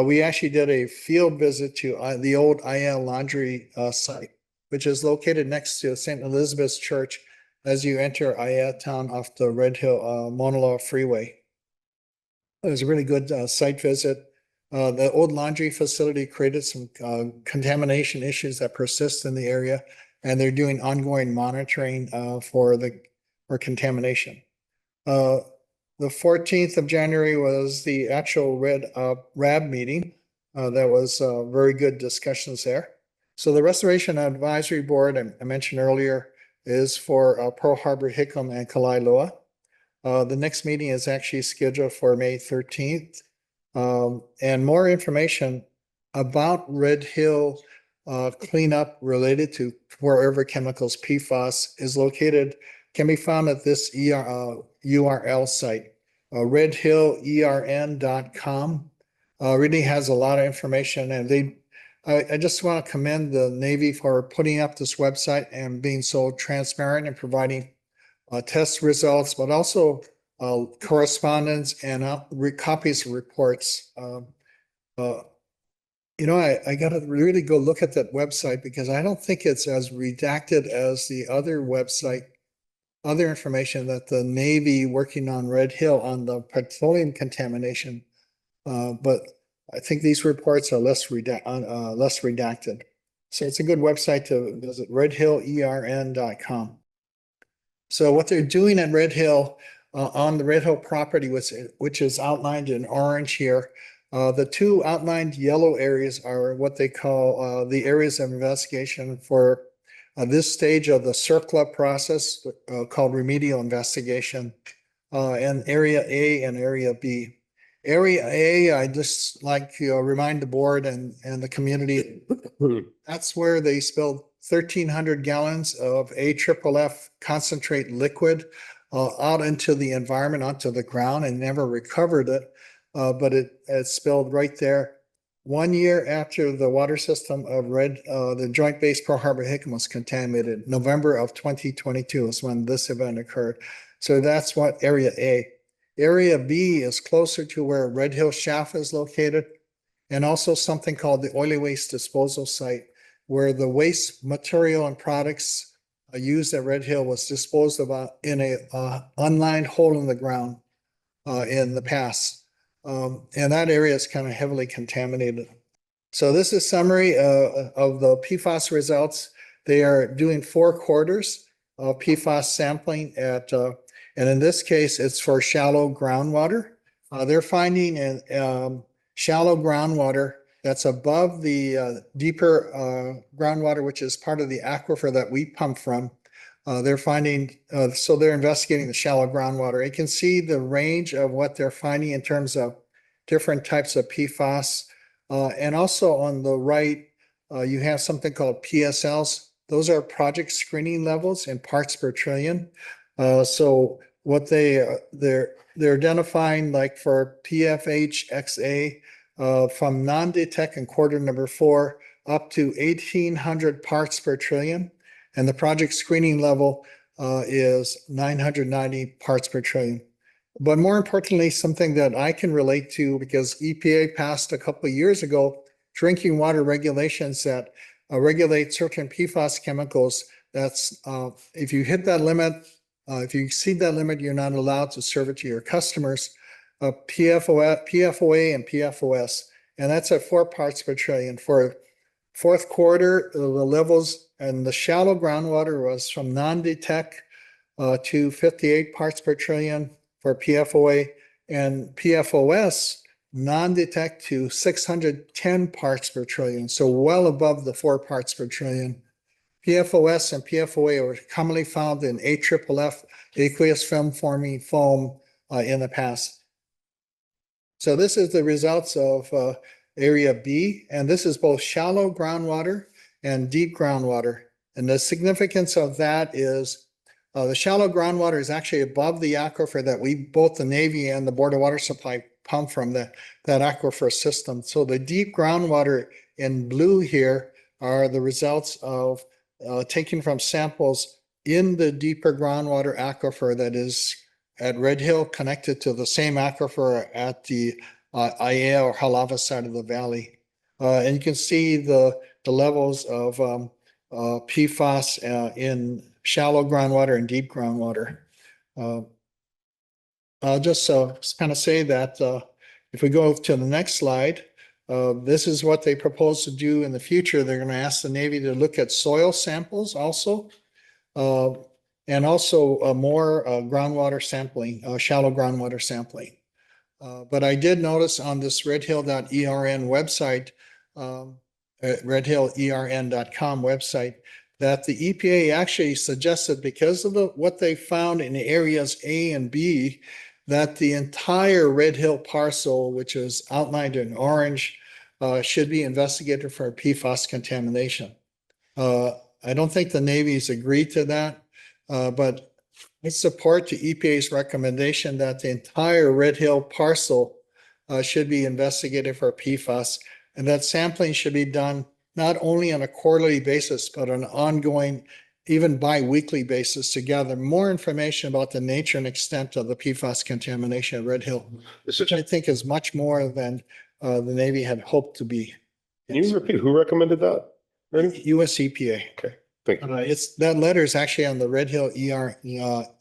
We actually did a field visit to the old IL Laundry site, which is located next to St. Elizabeth's Church as you enter Aya town off the Red Hill Mauna Loa Freeway. It was a really good site visit. The old laundry facility created some contamination issues that persist in the area, and they're doing ongoing monitoring for contamination. The 14th of January was the actual RAB meeting. That was very good discussions there. So the Restoration Advisory Board, I mentioned earlier, is for Pearl Harbor, Hickam, and Kailua. The next meeting is actually scheduled for May 13th. And more information about Red Hill cleanup related to wherever chemicals PFAS is located can be found at this URL site, redhillern.com. Really has a lot of information, and I just want to commend the Navy for putting up this website and being so transparent and providing test results, but also correspondence and copies of reports. I got to really go look at that website because I don't think it's as redacted as the other website, other information that the Navy working on Red Hill on the petroleum contamination. But I think these reports are less redacted. So it's a good website to visit, redhillern.com. So what they're doing at Red Hill, on the Red Hill property, which is outlined in orange here, the two outlined yellow areas are what they call the areas of investigation for this stage of the CERCLA process called remedial investigation, and Area A and Area B. Area A, I just like to remind the board and the community, that's where they spilled 1,300 gallons of AFFF concentrate liquid out into the environment, onto the ground, and never recovered it. But it spilled right there. 1 year after the water system of the Joint Base Pearl Harbor Hickam was contaminated, November of 2022 is when this event occurred. So that's what Area A. Area B is closer to where Red Hill Shaft is located, and also something called the oily waste disposal site, where the waste material and products used at Red Hill was disposed of in a unlined hole in the ground in the past. And that area is kind of heavily contaminated. So this is summary of the PFAS results. They are doing 4 quarters of PFAS sampling and in this case, it's for shallow groundwater. They're finding in shallow groundwater that's above the deeper groundwater, which is part of the aquifer that we pump from. They're finding, so they're investigating the shallow groundwater. You can see the range of what they're finding in terms of different types of PFAS. And also on the right, you have something called PSLs. Those are project screening levels in parts per trillion. So what they're identifying, like for PFHXA, from non-detect in quarter number 4 up to 1,800 parts per trillion. And the project screening level is 990 parts per trillion. But more importantly, something that I can relate to, because EPA passed a couple of years ago drinking water regulations that regulate certain PFAS chemicals. That's if you hit that limit, if you exceed that limit, you're not allowed to serve it to your customers. PFOA and PFOS, and that's at 4 parts per trillion. For fourth quarter, the levels and the shallow groundwater was from non-detect to 58 parts per trillion for PFOA, and PFOS non-detect to 610 parts per trillion, so well above the 4 parts per trillion. PFOS and PFOA are commonly found in AFFF, aqueous film forming foam, in the past. So this is the results of Area B, and this is both shallow groundwater and deep groundwater. And the significance of that is the shallow groundwater is actually above the aquifer that both the Navy and the Board of Water Supply pump from that aquifer system. So the deep groundwater in blue here are the results of taken from samples in the deeper groundwater aquifer that is at Red Hill, connected to the same aquifer at the Aiea or Halava side of the valley. And you can see the levels of PFAS in shallow groundwater and deep groundwater. I'll just kind of say that if we go to the next slide, this is what they propose to do in the future. They're going to ask the Navy to look at soil samples also, and also more groundwater sampling, shallow groundwater sampling. But I did notice on this redhill.ern website, redhillern.com website, that the EPA actually suggested, because of what they found in the areas A and B, that the entire Red Hill parcel, which is outlined in orange, should be investigated for PFAS contamination. I don't think the Navy's agreed to that, but I support the EPA's recommendation that the entire Red Hill parcel should be investigated for PFAS, and that sampling should be done not only on a quarterly basis, but on an ongoing, even bi-weekly basis to gather more information about the nature and extent of the PFAS contamination at Red Hill, which I think is much more than the Navy had hoped to be. Can you repeat who recommended that? Ernie? US EPA. Okay, thank you. It's, that letter is actually on the Red Hill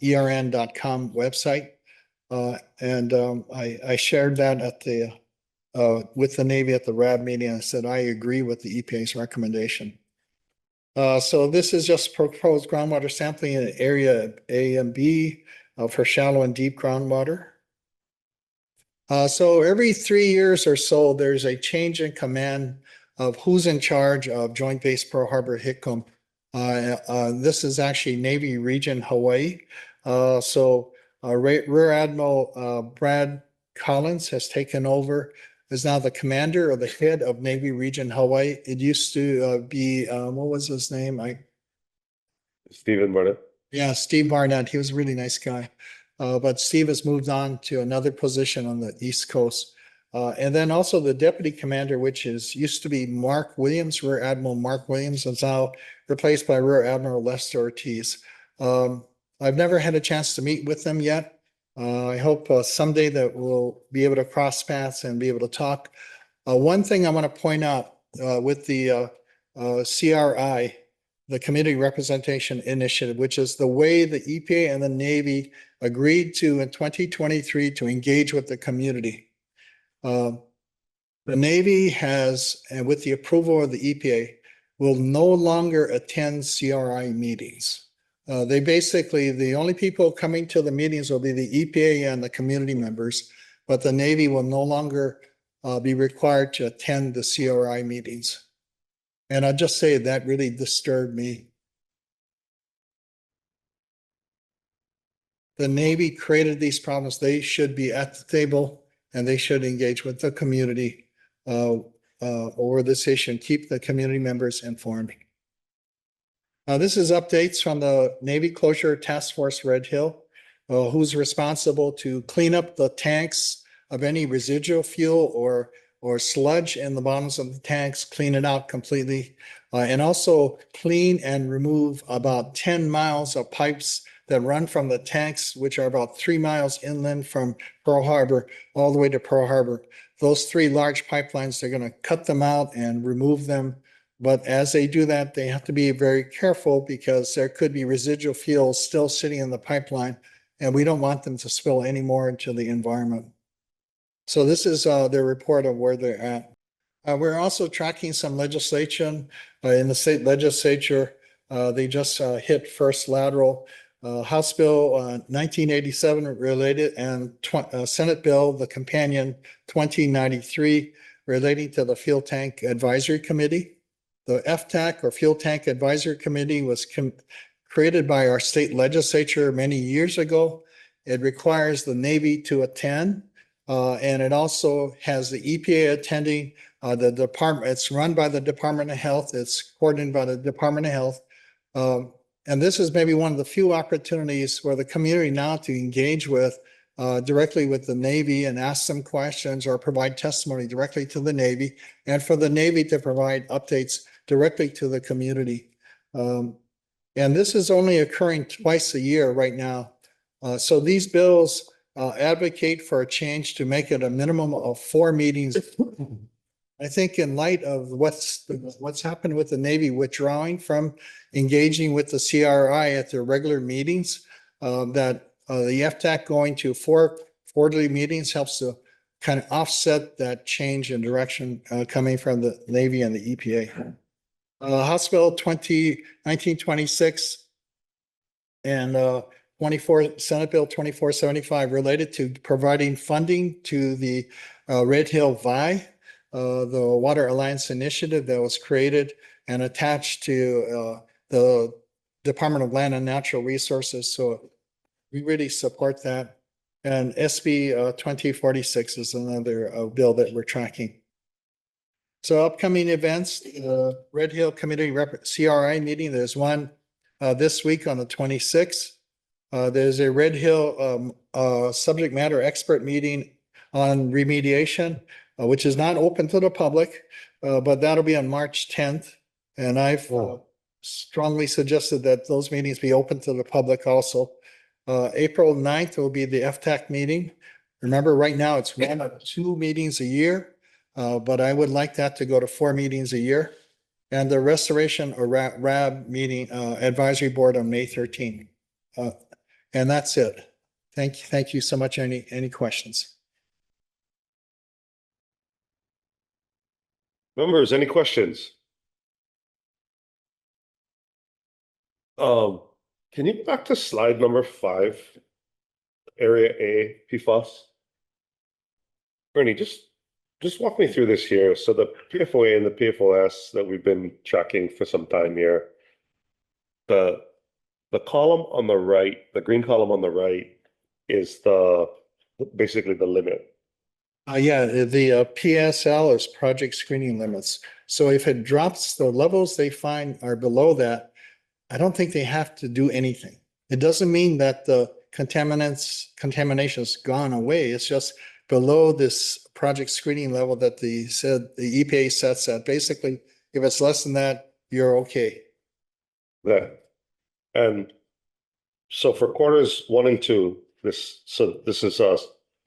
ERN.com website. I shared that at the, with the Navy at the RAB meeting. I said, I agree with the EPA's recommendation. So this is just proposed groundwater sampling in area A and B for shallow and deep groundwater. So every 3 years or so, there's a change in command of who's in charge of Joint Base Pearl Harbor Hickam. This is actually Navy Region Hawaii. Rear Admiral Brad Collins has taken over, is now the commander or the head of Navy Region Hawaii. It used to be, what was his name? Stephen Barnett. Yeah, Steve Barnett. He was a really nice guy. But Steve has moved on to another position on the East Coast. And then also the deputy commander, which is used to be Mark Williams, Rear Admiral Mark Williams, is now replaced by Rear Admiral Lester Ortiz. I've never had a chance to meet with them yet. I hope someday that we'll be able to cross paths and be able to talk. One thing I want to point out with the CRI, the Community Representation Initiative, which is the way the EPA and the Navy agreed to in 2023 to engage with the community. The Navy has, and with the approval of the EPA, will no longer attend CRI meetings. They basically, the only people coming to the meetings will be the EPA and the community members, but the Navy will no longer be required to attend the CRI meetings. And I'll just say that really disturbed me. The Navy created these problems. They should be at the table and they should engage with the community over this issue and keep the community members informed. This is updates from the Navy Closure Task Force Red Hill, who's responsible to clean up the tanks of any residual fuel or sludge in the bottoms of the tanks, clean it out completely, and also clean and remove about 10 miles of pipes that run from the tanks, which are about 3 miles inland from Pearl Harbor, all the way to Pearl Harbor. Those 3 large pipelines, they're going to cut them out and remove them. But as they do that, they have to be very careful because there could be residual fuel still sitting in the pipeline, and we don't want them to spill any more into the environment. So this is their report of where they're at. We're also tracking some legislation in the state legislature. They just hit first lateral. House Bill 1987 related and Senate Bill, the companion 2093 relating to the Fuel Tank Advisory Committee. The FTAC or Fuel Tank Advisory Committee was created by our state legislature many years ago. It requires the Navy to attend, and it also has the EPA attending. The department, it's run by the Department of Health. It's coordinated by the Department of Health. And this is maybe one of the few opportunities for the community now to engage with directly with the Navy and ask them questions or provide testimony directly to the Navy, and for the Navy to provide updates directly to the community. And this is only occurring twice a year right now. So these bills advocate for a change to make it a minimum of 4 meetings. I think in light of what's happened with the Navy withdrawing from engaging with the CRI at their regular meetings, that the FTAC going to 4 quarterly meetings helps to kind of offset that change in direction coming from the Navy and the EPA. House Bill 1926 and 24 Senate Bill 2475 related to providing funding to the Red Hill VI, the Water Alliance Initiative that was created and attached to the Department of Land and Natural Resources. So we really support that. And SB 2046 is another bill that we're tracking. So upcoming events, Red Hill Community CRI meeting, there's one this week on the 26th. There's a Red Hill subject matter expert meeting on remediation, which is not open to the public, but that'll be on March 10th. And I've strongly suggested that those meetings be open to the public also. April 9th will be the FTAC meeting. Remember, right now it's 1 or 2 meetings a year, but I would like that to go to 4 meetings a year. And the Restoration or RAB meeting advisory board on May 13th. And that's it. Thank you so much. Any questions? Members, any questions? Can you go back to slide number 5, area A, PFAS? Bernie, just walk me through this here. So the PFOA and the PFOS that we've been tracking for some time here, the column on the right, the green column on the right is basically the limit. Yeah, the PSL is project screening limits. So if it drops, the levels they find are below that, I don't think they have to do anything. It doesn't mean that the contamination's gone away. It's just below this project screening level that the EPA sets at. Basically, if it's less than that, you're okay. And so for quarters 1 and 2, this is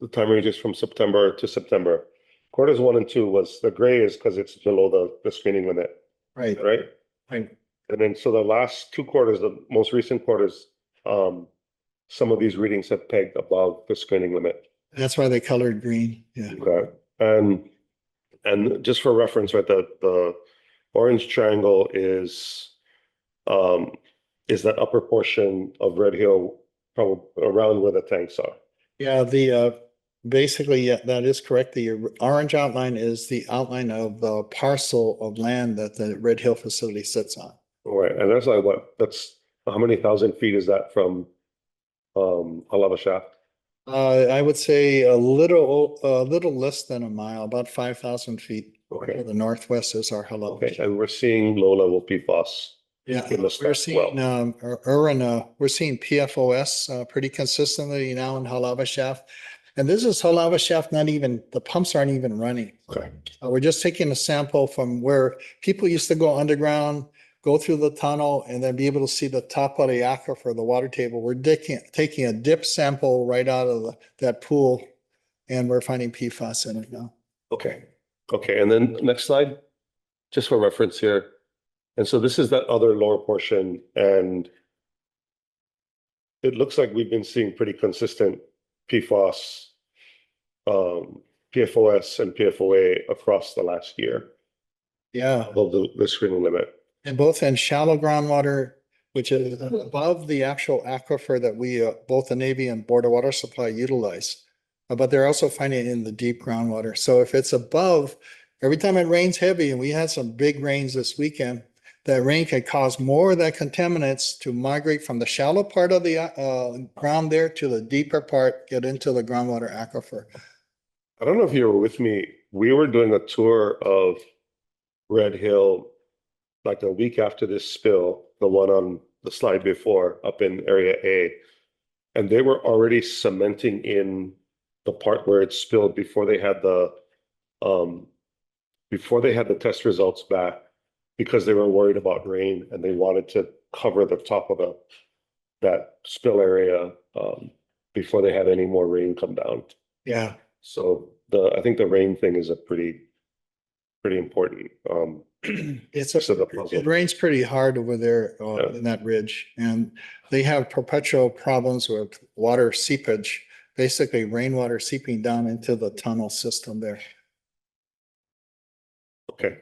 the time ranges from September to September. Quarters 1 and 2 was the gray is because it's below the screening limit, Right. right? And then so the last 2 quarters, the most recent quarters, some of these readings have pegged above the screening limit. That's why they colored green. Yeah. Okay. And just for reference, right, the orange triangle is that upper portion of Red Hill, probably around where the tanks are. Yeah, basically, yeah, that is correct. The orange outline is the outline of the parcel of land that the Red Hill facility sits on. Right, and that's like that's how many thousand feet is that from Halava Shaft? I would say a little less than a mile, about 5,000 feet. Okay. To the northwest is our hello. Okay, and we're seeing low-level PFAS. Yeah, in the we're stuff as seeing, we're seeing PFOS pretty consistently now in Halava Shaft. And this is Halava Shaft, not even, the pumps aren't even running. Okay. We're just taking a sample from where people used to go underground, go through the tunnel, and then be able to see the top of the aquifer, the water table. We're taking a dip sample right out of that pool, and we're finding PFAS in it now. Okay, and then next slide, just for reference here. And so this is that other lower portion, and it looks like we've been seeing pretty consistent PFAS, PFOS and PFOA across the last year. Yeah. Above the screening limit. And both in shallow groundwater, which is above the actual aquifer that we, both the Navy and Board of Water Supply utilize. But they're also finding it in the deep groundwater. So if it's above, every time it rains heavy, and we had some big rains this weekend, that rain can cause more of that contaminants to migrate from the shallow part of the ground there to the deeper part, get into the groundwater aquifer. I don't know if you were with me. We were doing a tour of Red Hill like a week after this spill, the one on the slide before up in area A. And they were already cementing in the part where it spilled before they had the test results back, because they were worried about rain and they wanted to cover the top of that spill area before they had any more rain come down. Yeah. So I think the rain thing is a pretty important It rains pretty hard over there in that ridge, and they have perpetual problems with water seepage, basically rainwater seeping down into the tunnel system there. Okay.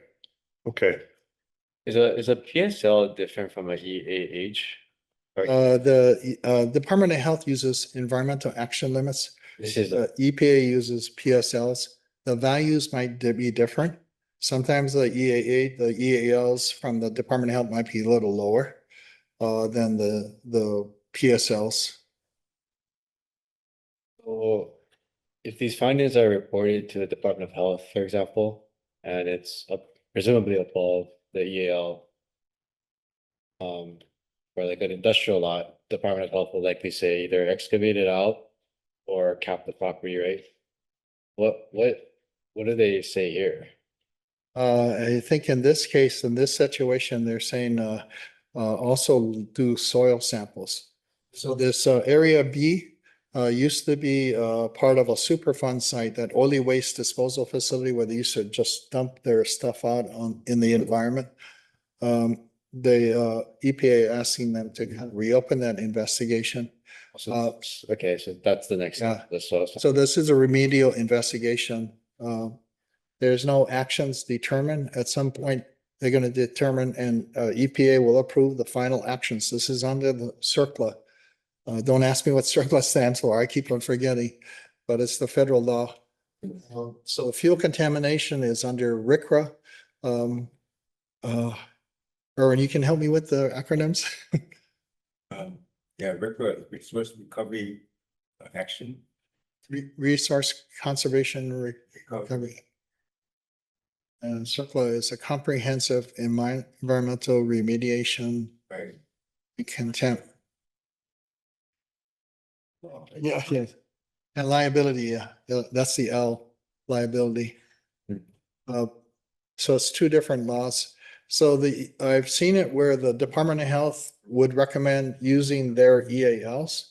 Is a PSL different from a EAH? The Department of Health uses environmental action limits. This is EPA uses PSLs. The values might be different. Sometimes the EALs from the Department of Health might be a little lower than the PSLs. So if these findings are reported to the Department of Health, for example, and it's presumably above the EAL. For like an industrial lot, Department of Health will likely say either excavate it out or cap the property rate. What do they say here? I think in this case, in this situation, they're saying, also do soil samples. So this, area B, used to be, part of a Superfund site, that oily waste disposal facility where they used to just dump their stuff out in the environment. The, EPA asking them to kind of reopen that investigation. Okay, so that's the next. Yeah. So So this is a remedial investigation. There's no actions determined. At some point, they're going to determine and EPA will approve the final actions. This is under the CERCLA. Don't ask me what CERCLA stands for. I keep on forgetting, but it's the federal law. So fuel contamination is under RCRA. Erwin, you can help me with the acronyms? Yeah, resource recovery action. Resource conservation recovery. And CERCLA is a comprehensive environmental remediation. Right. Contempt. Yeah, yeah. And liability, yeah, that's the L, liability. So it's two different laws. So I've seen it where the Department of Health would recommend using their EALs,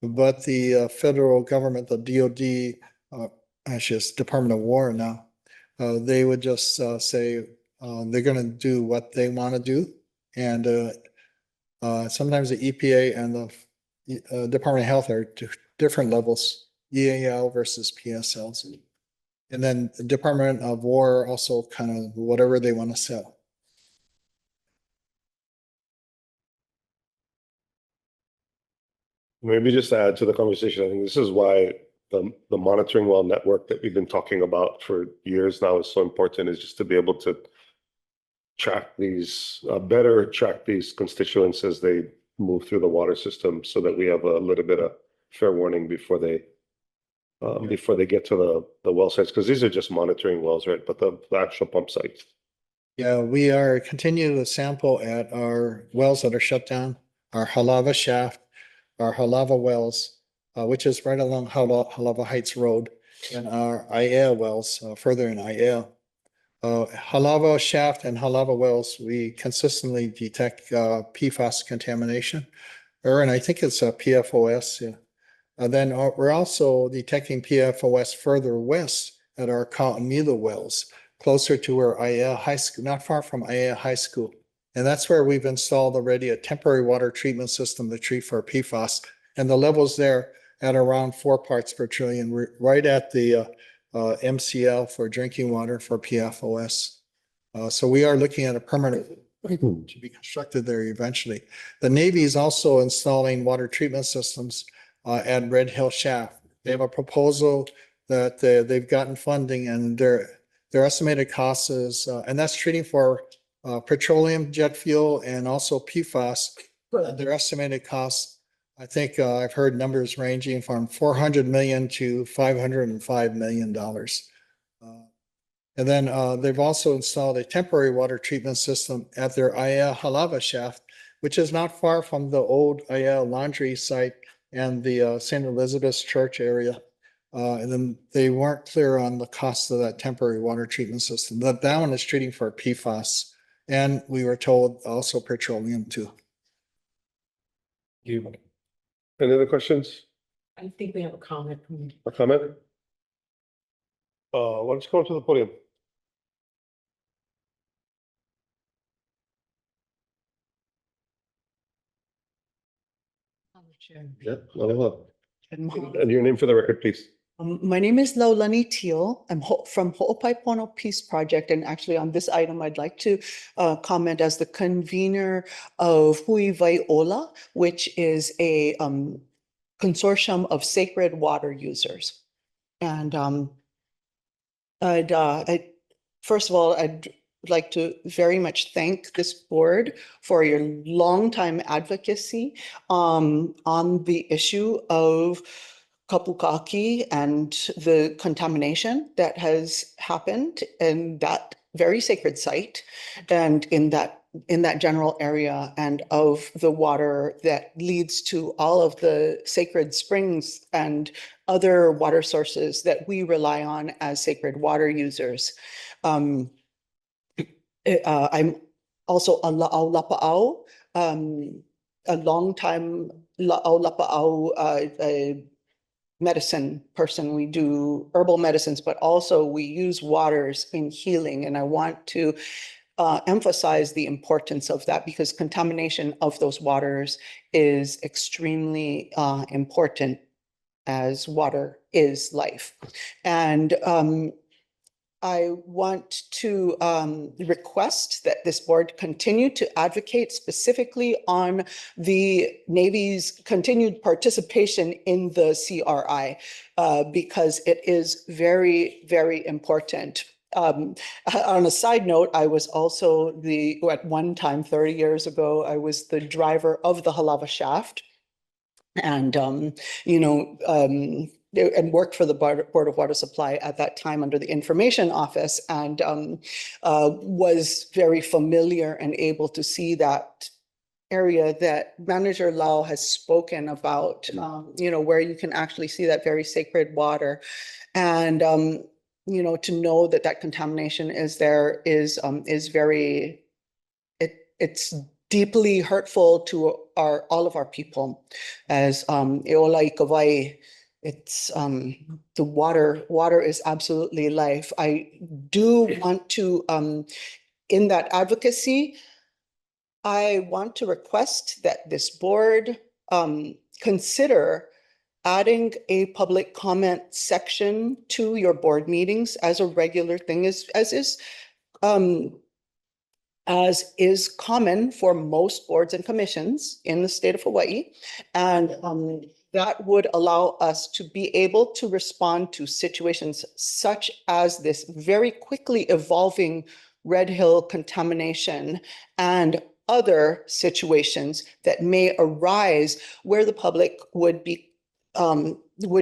but the federal government, the DOD, actually it's Department of War now, they would just say they're going to do what they want to do. And sometimes the EPA and the Department of Health are different levels, EAL versus PSLs. And then the Department of War also kind of whatever they want to sell. Maybe just to add to the conversation, I think this is why the monitoring well network that we've been talking about for years now is so important, is just to be able to track these, better track these constituents as they move through the water system so that we have a little bit of fair warning before they get to the well sites, because these are just monitoring wells, right? But the actual pump sites. Yeah, we are continuing to sample at our wells that are shut down, our Halava shaft, our Halava wells, which is right along Halava Heights Road, and our IAL wells further in IAL. Halava shaft and Halava wells, we consistently detect PFAS contamination, and I think it's a PFOS. Yeah. Then we're also detecting PFOS further west at our Ka'amila wells, closer to where IAL High School, not far from IAL High School. And that's where we've installed already a temporary water treatment system to treat for PFAS. And the levels there at around 4 parts per trillion, we're right at the MCL for drinking water for PFOS. So we are looking at a permanent to be constructed there eventually. The Navy is also installing water treatment systems at Red Hill Shaft. They have a proposal that they've gotten funding, and their estimated cost is, and that's treating for petroleum, jet fuel, and also PFAS. Their estimated cost, I think I've heard numbers ranging from 400 million to $505 million. And then they've also installed a temporary water treatment system at their IAL Halava shaft, which is not far from the old IAL laundry site and the St. Elizabeth's Church area. And then they weren't clear on the cost of that temporary water treatment system. But that one is treating for PFAS. And we were told also petroleum too. You. Any other questions? I think we have a comment from. A comment? Why don't you come up to the podium? Yeah, hello. And your name for the record, please. My name is Laulani Teal. I'm from Ho'opaipono Peace Project, and actually on this item, I'd like to comment as the convener of Hui Vaiola, which is a consortium of sacred water users. And first of all, I'd like to very much thank this board for your longtime advocacy on the issue of Kapukaki and the contamination that has happened in that very sacred site and in that general area, and of the water that leads to all of the sacred springs and other water sources that we rely on as sacred water users. I'm also a La'au Lapa'au, a long time La'au Lapa'au medicine person. We do herbal medicines, but also we use waters in healing. And I want to emphasize the importance of that, because contamination of those waters is extremely important, as water is life. And I want to request that this board continue to advocate specifically on the Navy's continued participation in the CRI, because it is very, very important. On a side note, I was also at one time, 30 years ago, I was the driver of the Halava shaft. And, and worked for the Board of Water Supply at that time under the Information Office, and was very familiar and able to see that area that Manager Lau has spoken about, where you can actually see that very sacred water. And, to know that that contamination is there is very, it's deeply hurtful to all of our people. As Eola Ikawai, it's the water is absolutely life. I do want to, in that advocacy, I want to request that this board consider adding a public comment section to your board meetings as a regular thing, as is common for most boards and commissions in the state of Hawaii. And that would allow us to be able to respond to situations such as this very quickly evolving Red Hill contamination and other situations that may arise where the public would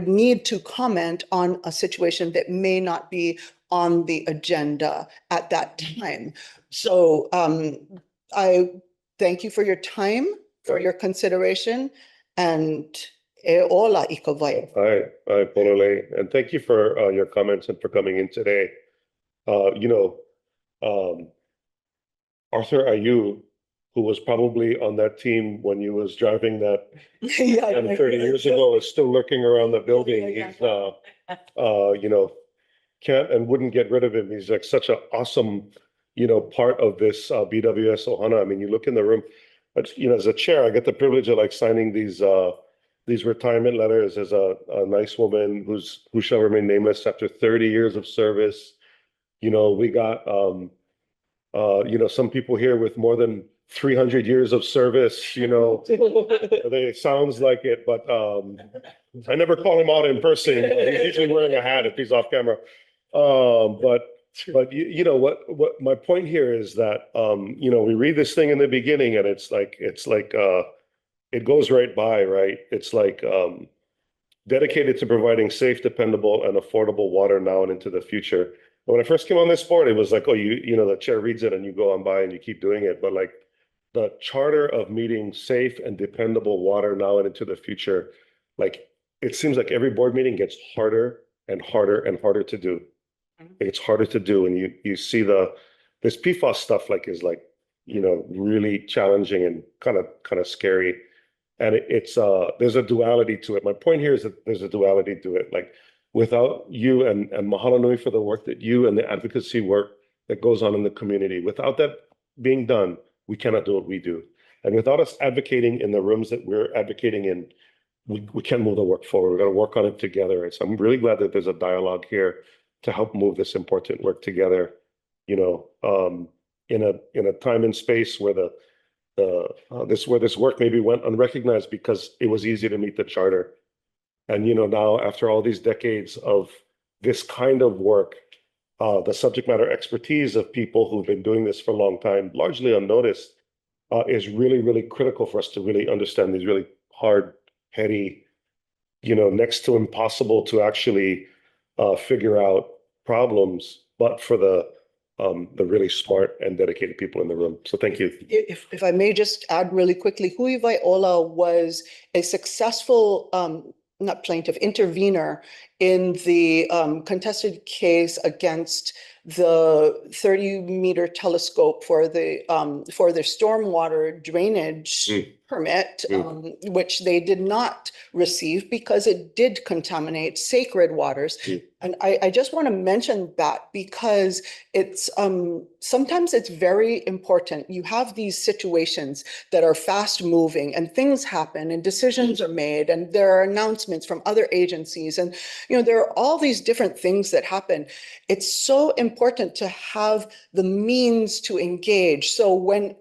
need to comment on a situation that may not be on the agenda at that time. So I thank you for your time, for your consideration, and ola ikawai. Hi, Polole, and thank you for your comments and for coming in today. Arthur Ayu, who was probably on that team when you was driving that Yeah, 30 years ago, is still lurking around the building. He's can't and wouldn't get rid of him. He's like such an awesome, part of this BWS Ohana. I mean, you look in the room, but as a chair, I get the privilege of like signing these retirement letters as a nice woman who shall remain nameless after 30 years of service. We got some people here with more than 300 years of service, it sounds like it, but I never call him out in person. He's usually wearing a hat if he's off camera. But what my point here is that we read this thing in the beginning and it's like it goes right by, right? It's like dedicated to providing safe, dependable, and affordable water now and into the future. And when I first came on this board, it was like, oh, the chair reads it and you go on by and you keep doing it. But like the charter of meeting safe and dependable water now and into the future, like it seems like every board meeting gets harder and harder and harder to do. It's harder to do, and you see this PFAS stuff is really challenging and kind of scary, and it's there's a duality to it. My point here is that there's a duality to it. Like without you and mahalo nui for the work that you and the advocacy work that goes on in the community. Without that being done, we cannot do what we do, and without us advocating in the rooms that we're advocating in, we can't move the work forward. We're going to work on it together. And so I'm really glad that there's a dialogue here to help move this important work together, in a time and space where this work maybe went unrecognized because it was easy to meet the charter. And now after all these decades of this kind of work, the subject matter expertise of people who've been doing this for a long time, largely unnoticed, is really, really critical for us to really understand these really hard, heady, next to impossible to actually figure out problems, but for the really smart and dedicated people in the room. So thank you. If I may just add really quickly, Hui Viola was a successful, not plaintiff, intervener in the contested case against the 30-meter telescope for the stormwater drainage permit, which they did not receive because it did contaminate sacred waters. And I just want to mention that because it's sometimes it's very important. You have these situations that are fast moving and things happen and decisions are made and there are announcements from other agencies and there are all these different things that happen. It's so important to have the means to engage. So when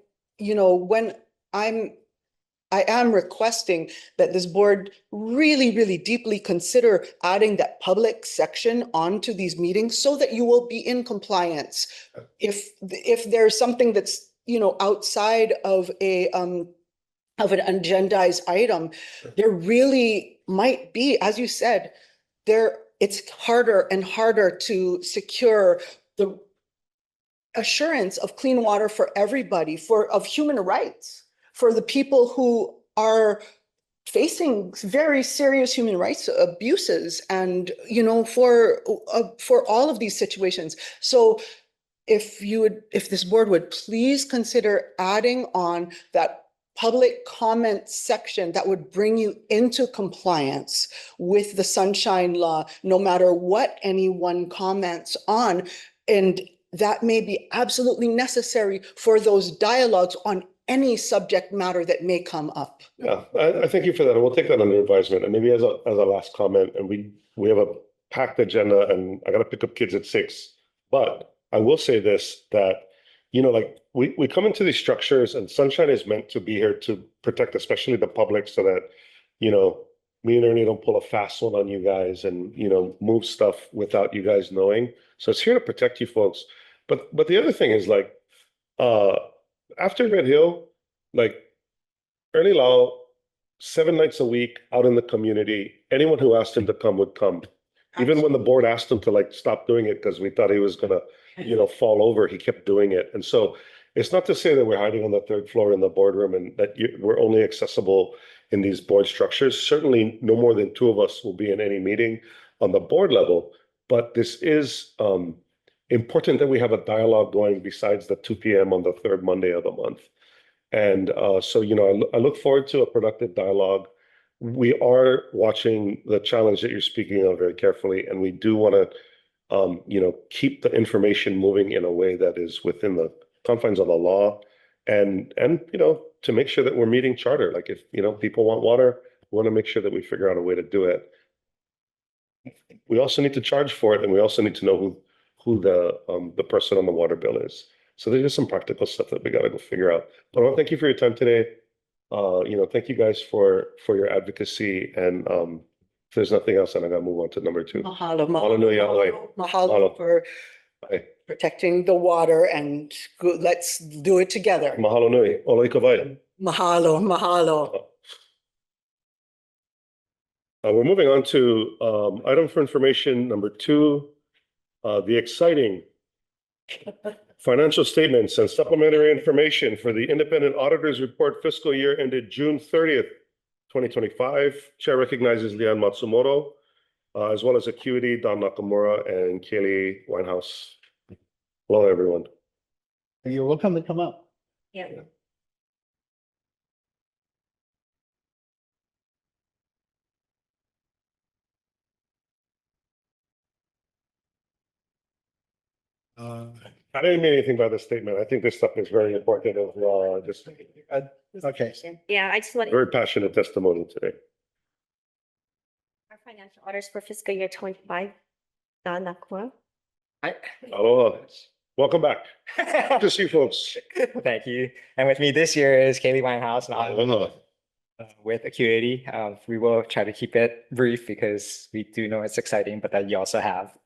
I am requesting that this board really, really deeply consider adding that public section onto these meetings so that you will be in compliance. If there's something that's, outside of an agendized item, there really might be, as you said, it's harder and harder to secure the assurance of clean water for everybody, of human rights, for the people who are facing very serious human rights abuses and, for all of these situations. So if this board would please consider adding on that public comment section that would bring you into compliance with the Sunshine Law, no matter what anyone comments on. And that may be absolutely necessary for those dialogues on any subject matter that may come up. Yeah, I thank you for that. And we'll take that under advisement. And maybe as a last comment, and we have a packed agenda and I got to pick up kids at 6. But I will say this, that, like we come into these structures and Sunshine is meant to be here to protect, especially the public, so that, me and Ernie don't pull a fast one on you guys and, move stuff without you guys knowing. So it's here to protect you folks. But the other thing is like, after Red Hill, like Ernie Lau, 7 nights a week out in the community, anyone who asked him to come would come. Even when the board asked him to stop doing it because we thought he was gonna, fall over, he kept doing it. And so it's not to say that we're hiding on the 3rd floor in the boardroom and that we're only accessible in these board structures. Certainly no more than 2 of us will be in any meeting on the board level, but this is important that we have a dialogue going besides the 2 p.m. on the 3rd Monday of the month. And so, I look forward to a productive dialogue. We are watching the challenge that you're speaking of very carefully, and we do want to, keep the information moving in a way that is within the confines of the law, and to make sure that we're meeting charter. Like if people want water, we want to make sure that we figure out a way to do it. We also need to charge for it, and we also need to know who the person on the water bill is. So there's just some practical stuff that we got to go figure out. But I want to thank you for your time today. Thank you guys for your advocacy. And if there's nothing else, then I got to move on to number 2. Mahalo, Mahalo nui aloha. mahalo for Bye. protecting the water and let's do it together. Mahalo nui. Olo i ka wai. Mahalo, mahalo. We're moving on to item for information number 2, the exciting financial statements and supplementary information for the independent auditor's report fiscal year ended June 30th, 2025. Chair recognizes Leanne Matsumoto, as well as Acuity, Don Nakamura, and Kaylee Winehouse. Hello, everyone. You're welcome to come up. Yeah. I didn't mean anything by the statement. I think this stuff is very important as well. Just Okay. Yeah, I just want very passionate testimony today. our financial orders for fiscal year 25. Don Nakua. Aloha. Welcome back. Good to see you folks. Thank you. And with me this year is Kaylee Winehouse and Aloha. with Acuity. We will try to keep it brief because we do know it's exciting, but that you also have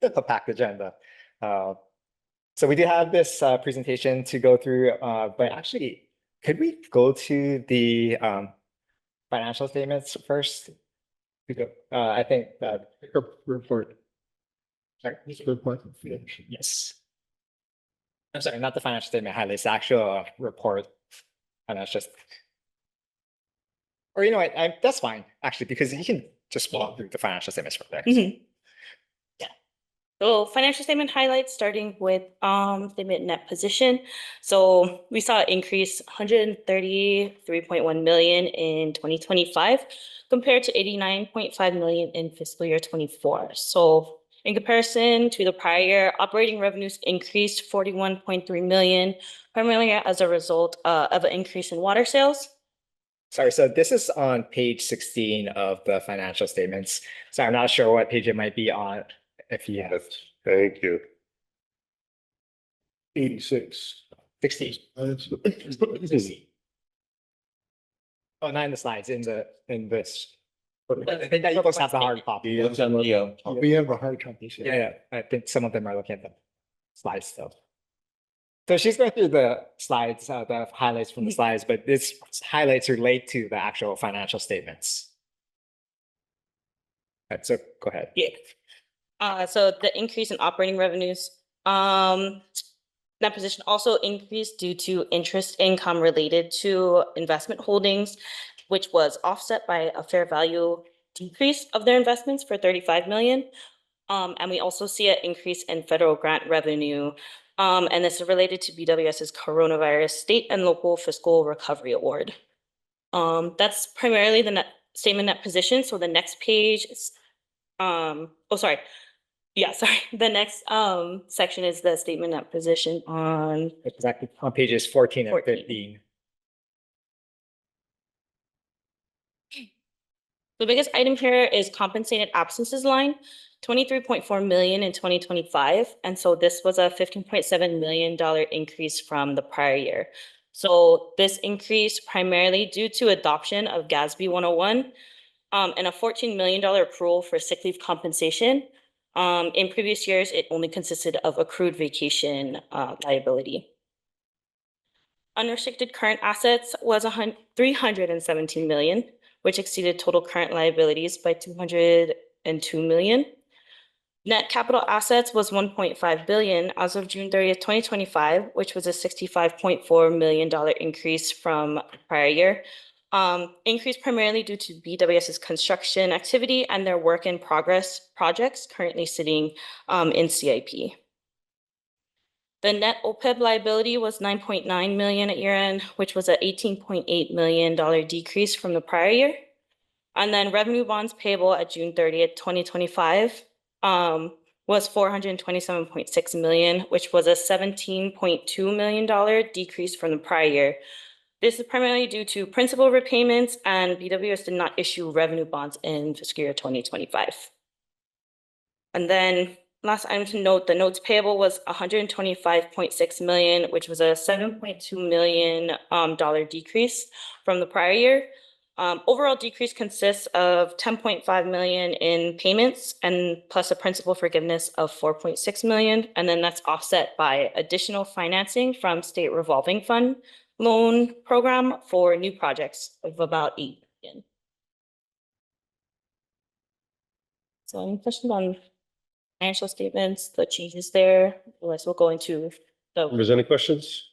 a packed agenda. So we do have this presentation to go through, but actually, could we go to the financial statements first? I think that report. Sorry, report. Yes. I'm sorry, not the financial statement highlights, the actual report. And that's just. Or you know what, that's fine, actually, because you can just walk through the financial statements from there. Mhm. Yeah. So financial statement highlights, starting with statement net position. So we saw an increase 133.1 million in 2025 compared to 89.5 million in fiscal year 24. So in comparison to the prior year, operating revenues increased 41.3 million, primarily as a result of an increase in water sales. Sorry, so this is on page 16 of the financial statements. So I'm not sure what page it might be on if you have Thank you. 86. 16. Oh, not in the slides, in this. I think that you folks have the hard copy. We have the hard copy. Yeah, I think some of them are looking at the slides still. So she's going through the slides, the highlights from the slides, but this highlights relate to the actual financial statements. Right, so go ahead. Yeah. So the increase in operating revenues, that position also increased due to interest income related to investment holdings, which was offset by a fair value decrease of their investments for 35 million. And we also see an increase in federal grant revenue. And this is related to BWS's coronavirus state and local fiscal recovery award. That's primarily the statement net position. So the next page is, sorry. The next section is the statement net position on Exactly, on pages 14 and 14. 15. The biggest item here is compensated absences line, 23.4 million in 2025. And so this was a $15.7 million increase from the prior year. So this increase primarily due to adoption of GASB 101 and a $14 million accrual for sick leave compensation. In previous years, it only consisted of accrued vacation liability. Unrestricted current assets was 317 million, which exceeded total current liabilities by 202 million. Net capital assets was 1.5 billion as of June 30th, 2025, which was a $65.4 million increase from prior year. Increased primarily due to BWS's construction activity and their work in progress projects currently sitting in CIP. The net OPEB liability was 9.9 million at year end, which was a $18.8 million decrease from the prior year. And then revenue bonds payable at June 30th, 2025 was 427.6 million, which was a $17.2 million decrease from the prior year. This is primarily due to principal repayments, and BWS did not issue revenue bonds in fiscal year 2025. And then last item to note, the notes payable was 125.6 million, which was a $7.2 million decrease from the prior year. Overall decrease consists of 10.5 million in payments and plus a principal forgiveness of 4.6 million. And then that's offset by additional financing from state revolving fund loan program for new projects of about 8 million. So any questions on financial statements, the changes there? Otherwise, we'll go into the. There's any questions?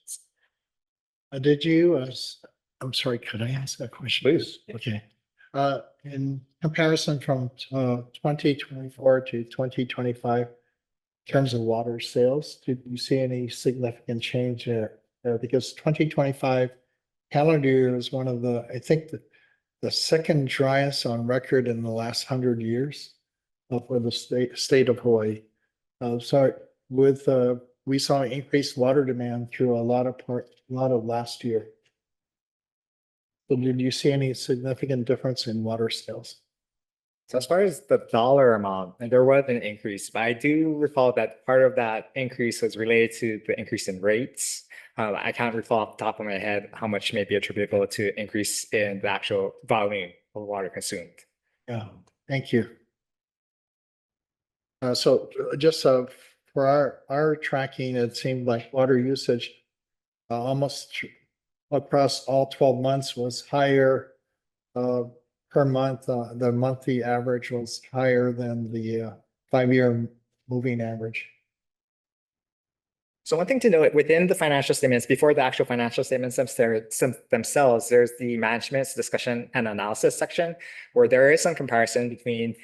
Did you, I'm sorry, could I ask that question? Please. Okay. In comparison from 2024 to 2025, in terms of water sales, did you see any significant change there? Because 2025 calendar year is one of the, I think the second driest on record in the last 100 years for the state of Hawaii. So with we saw increased water demand through a lot of last year. So did you see any significant difference in water sales? So as far as the dollar amount, and there was an increase, but I do recall that part of that increase was related to the increase in rates. I can't recall off the top of my head how much may be attributable to increase in the actual volume of water consumed. Yeah, thank you. So just for our tracking, it seemed like water usage almost across all 12 months was higher per month, the monthly average was higher than the 5-year moving average. So one thing to note within the financial statements, before the actual financial statements themselves, there's the management's discussion and analysis section where there is some comparison between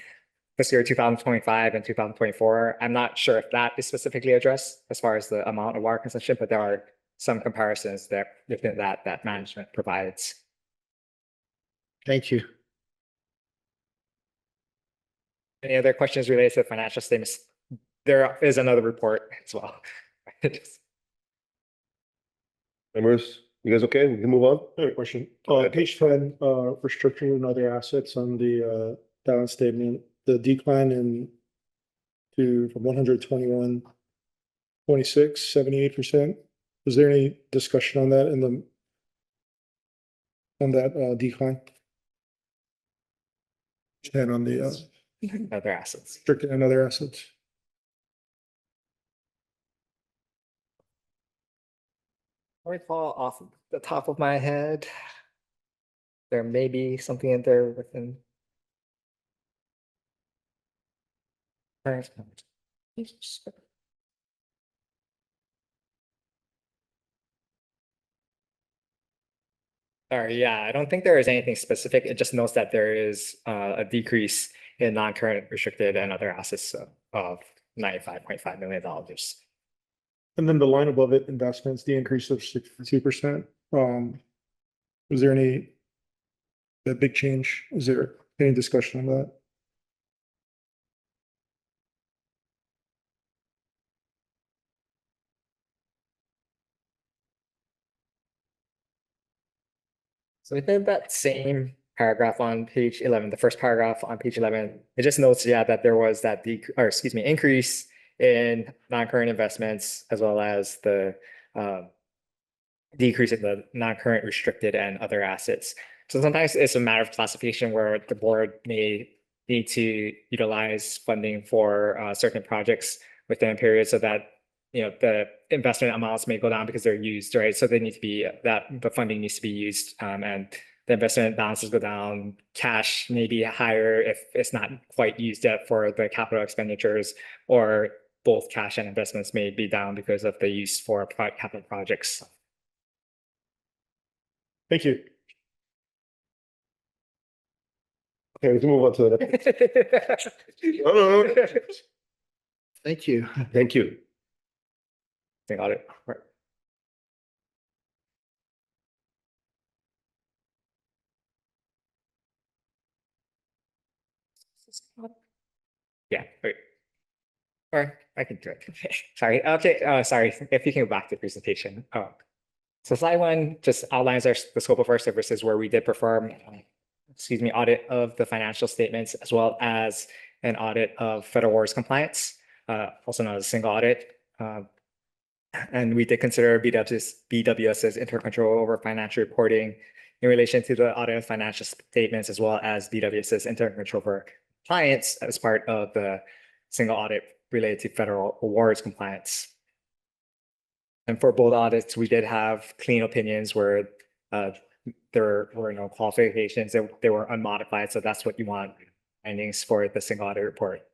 fiscal year 2025 and 2024. I'm not sure if that is specifically addressed as far as the amount of water consumption, but there are some comparisons there within that management provides. Thank you. Any other questions related to the financial statements? There is another report as well. Members, you guys okay? We can move on? I have a question. ahead. Page 10, restructuring and other assets on the balance statement, the decline from 121.26, 78%. Was there any discussion on that on that decline? 10 on the Other assets. restricted and other assets. I recall off the top of my head, there may be something in there within. Sorry, yeah, I don't think there is anything specific. It just notes that there is a decrease in non-current restricted and other assets of $95.5 million. And then the line above it, investments, the increase of 62%. Was there that big change? Is there any discussion on that? So within that same paragraph on page 11, the first paragraph on page 11, it just notes, yeah, that there was that increase in non-current investments as well as the decrease in the non-current restricted and other assets. So sometimes it's a matter of classification where the board may need to utilize funding for certain projects within a period so that the investment amounts may go down because they're used, right? So they need to be the funding needs to be used, and the investment balances go down. Cash may be higher if it's not quite used yet for the capital expenditures, or both cash and investments may be down because of the use for capital projects. Thank you. Okay, we can move on to the next. No. Thank you. Thank you. Got it. Right. Yeah. Right. Or I can do it. Sorry. Okay. Sorry. If you can go back to the presentation. So slide 1 just outlines the scope of our services where we did perform, audit of the financial statements as well as an audit of federal awards compliance, also known as a single audit. And we did consider BWS's internal control over financial reporting in relation to the audit of financial statements, as well as BWS's internal control over compliance as part of the single audit related to federal awards compliance. And for both audits, we did have clean opinions where there were no qualifications, they were unmodified. So that's what you want findings for the single audit report.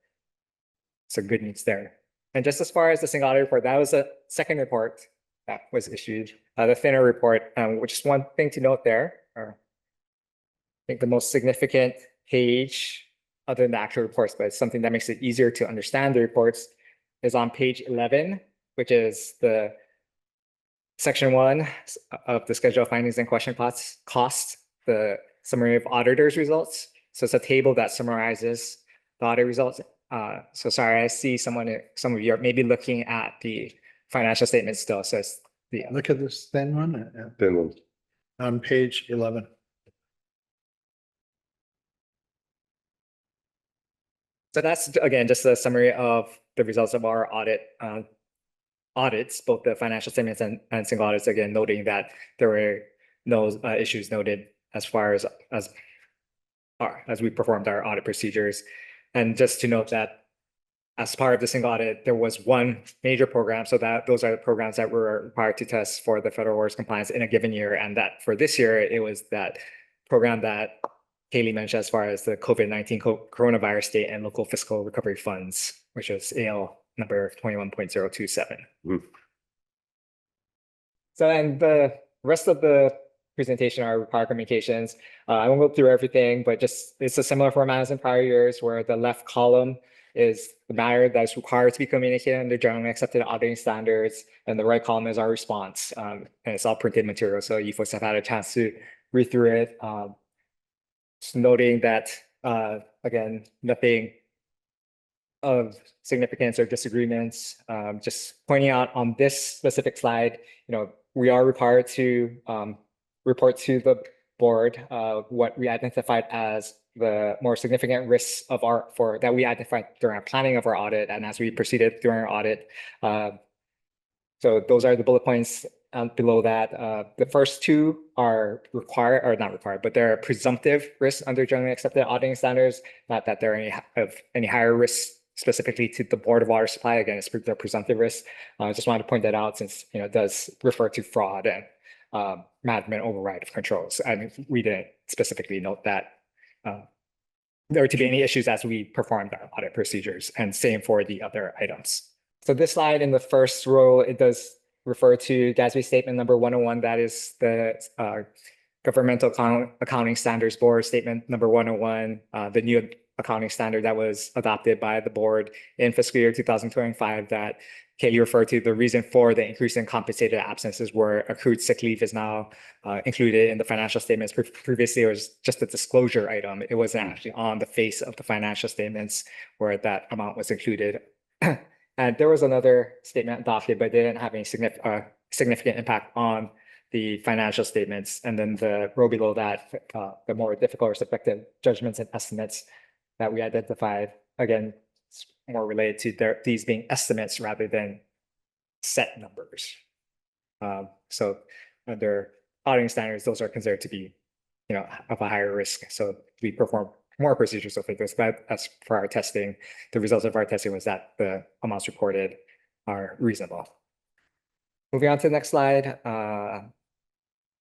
So good news there. And just as far as the single audit report, that was a second report that was issued. The thinner report, which is one thing to note there, or I think the most significant page other than the actual reports, but it's something that makes it easier to understand the reports, is on page 11, which is the section 1 of the schedule of findings and question costs, the summary of auditors results. So it's a table that summarizes the audit results. So sorry, I see some of you are maybe looking at the financial statements still. So it's Look at this thin one. Thin one. On page 11. So that's, again, just a summary of the results of our audits, both the financial statements and single audits, again, noting that there were no issues noted as far as we performed our audit procedures. And just to note that as part of the single audit, there was one major program. So that those are the programs that were required to test for the federal awards compliance in a given year. And that for this year, it was that program that Kaylee mentioned as far as the COVID-19 coronavirus state and local fiscal recovery funds, which was AL number 21.027. So, and the rest of the presentation are required communications. I won't go through everything, but just it's a similar format as in prior years where the left column is the matter that's required to be communicated under generally accepted auditing standards, and the right column is our response. And it's all printed material, so you folks have had a chance to read through it. Just noting that, again, nothing of significance or disagreements. Just pointing out on this specific slide, we are required to report to the board what we identified as the more significant risks of that we identified during our planning of our audit and as we proceeded during our audit. So those are the bullet points below that. The first two are required, or not required, but they're presumptive risks under generally accepted auditing standards, not that there are any higher risks specifically to the Board of Water Supply. Again, they're presumptive risks. I just wanted to point that out since it does refer to fraud and management override of controls. And we didn't specifically note that there were to be any issues as we performed our audit procedures, and same for the other items. So this slide in the first row, it does refer to GASB statement number 101. That is the Governmental Accounting Standards Board statement number 101, the new accounting standard that was adopted by the board in fiscal year 2025 that Kaylee referred to. The reason for the increase in compensated absences were accrued sick leave is now included in the financial statements. Previously, it was just a disclosure item. It wasn't actually on the face of the financial statements where that amount was included. And there was another statement adopted, but it didn't have any significant impact on the financial statements. And then the row below that, the more difficult or subjective judgments and estimates that we identified, again, it's more related to these being estimates rather than set numbers. So under auditing standards, those are considered to be, of a higher risk. So we perform more procedures for this, but as for our testing, the results of our testing was that the amounts reported are reasonable. Moving on to the next slide.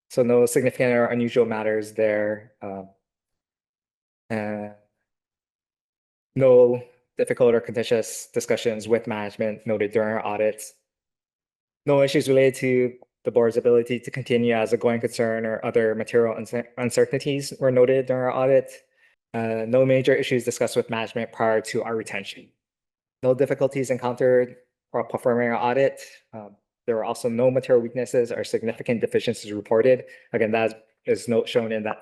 So no significant or unusual matters there. And no difficult or contentious discussions with management noted during our audits. No issues related to the board's ability to continue as a going concern or other material uncertainties were noted during our audit. No major issues discussed with management prior to our retention. No difficulties encountered while performing our audit. There were also no material weaknesses or significant deficiencies reported. Again, that is shown in that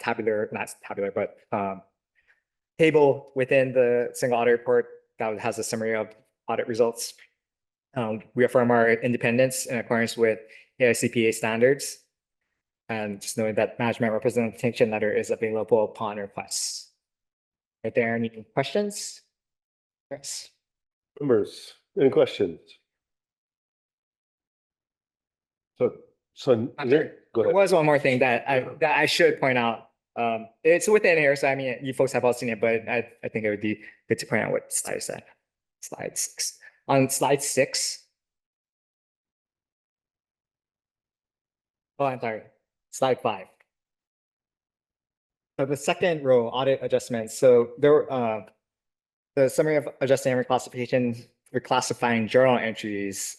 table within the single audit report that has a summary of audit results. We affirm our independence in accordance with AICPA standards. And just knowing that management representation letter is available upon request. Are there any questions? Yes. Members, any questions? So go There ahead. was one more thing that I should point out. It's within here, so I mean, you folks have all seen it, but I think it would be good to point out what slide is that. Slide 6. On slide 6. Oh, I'm sorry. Slide 5. So the second row, audit adjustments. So there the summary of adjusting and reclassifying journal entries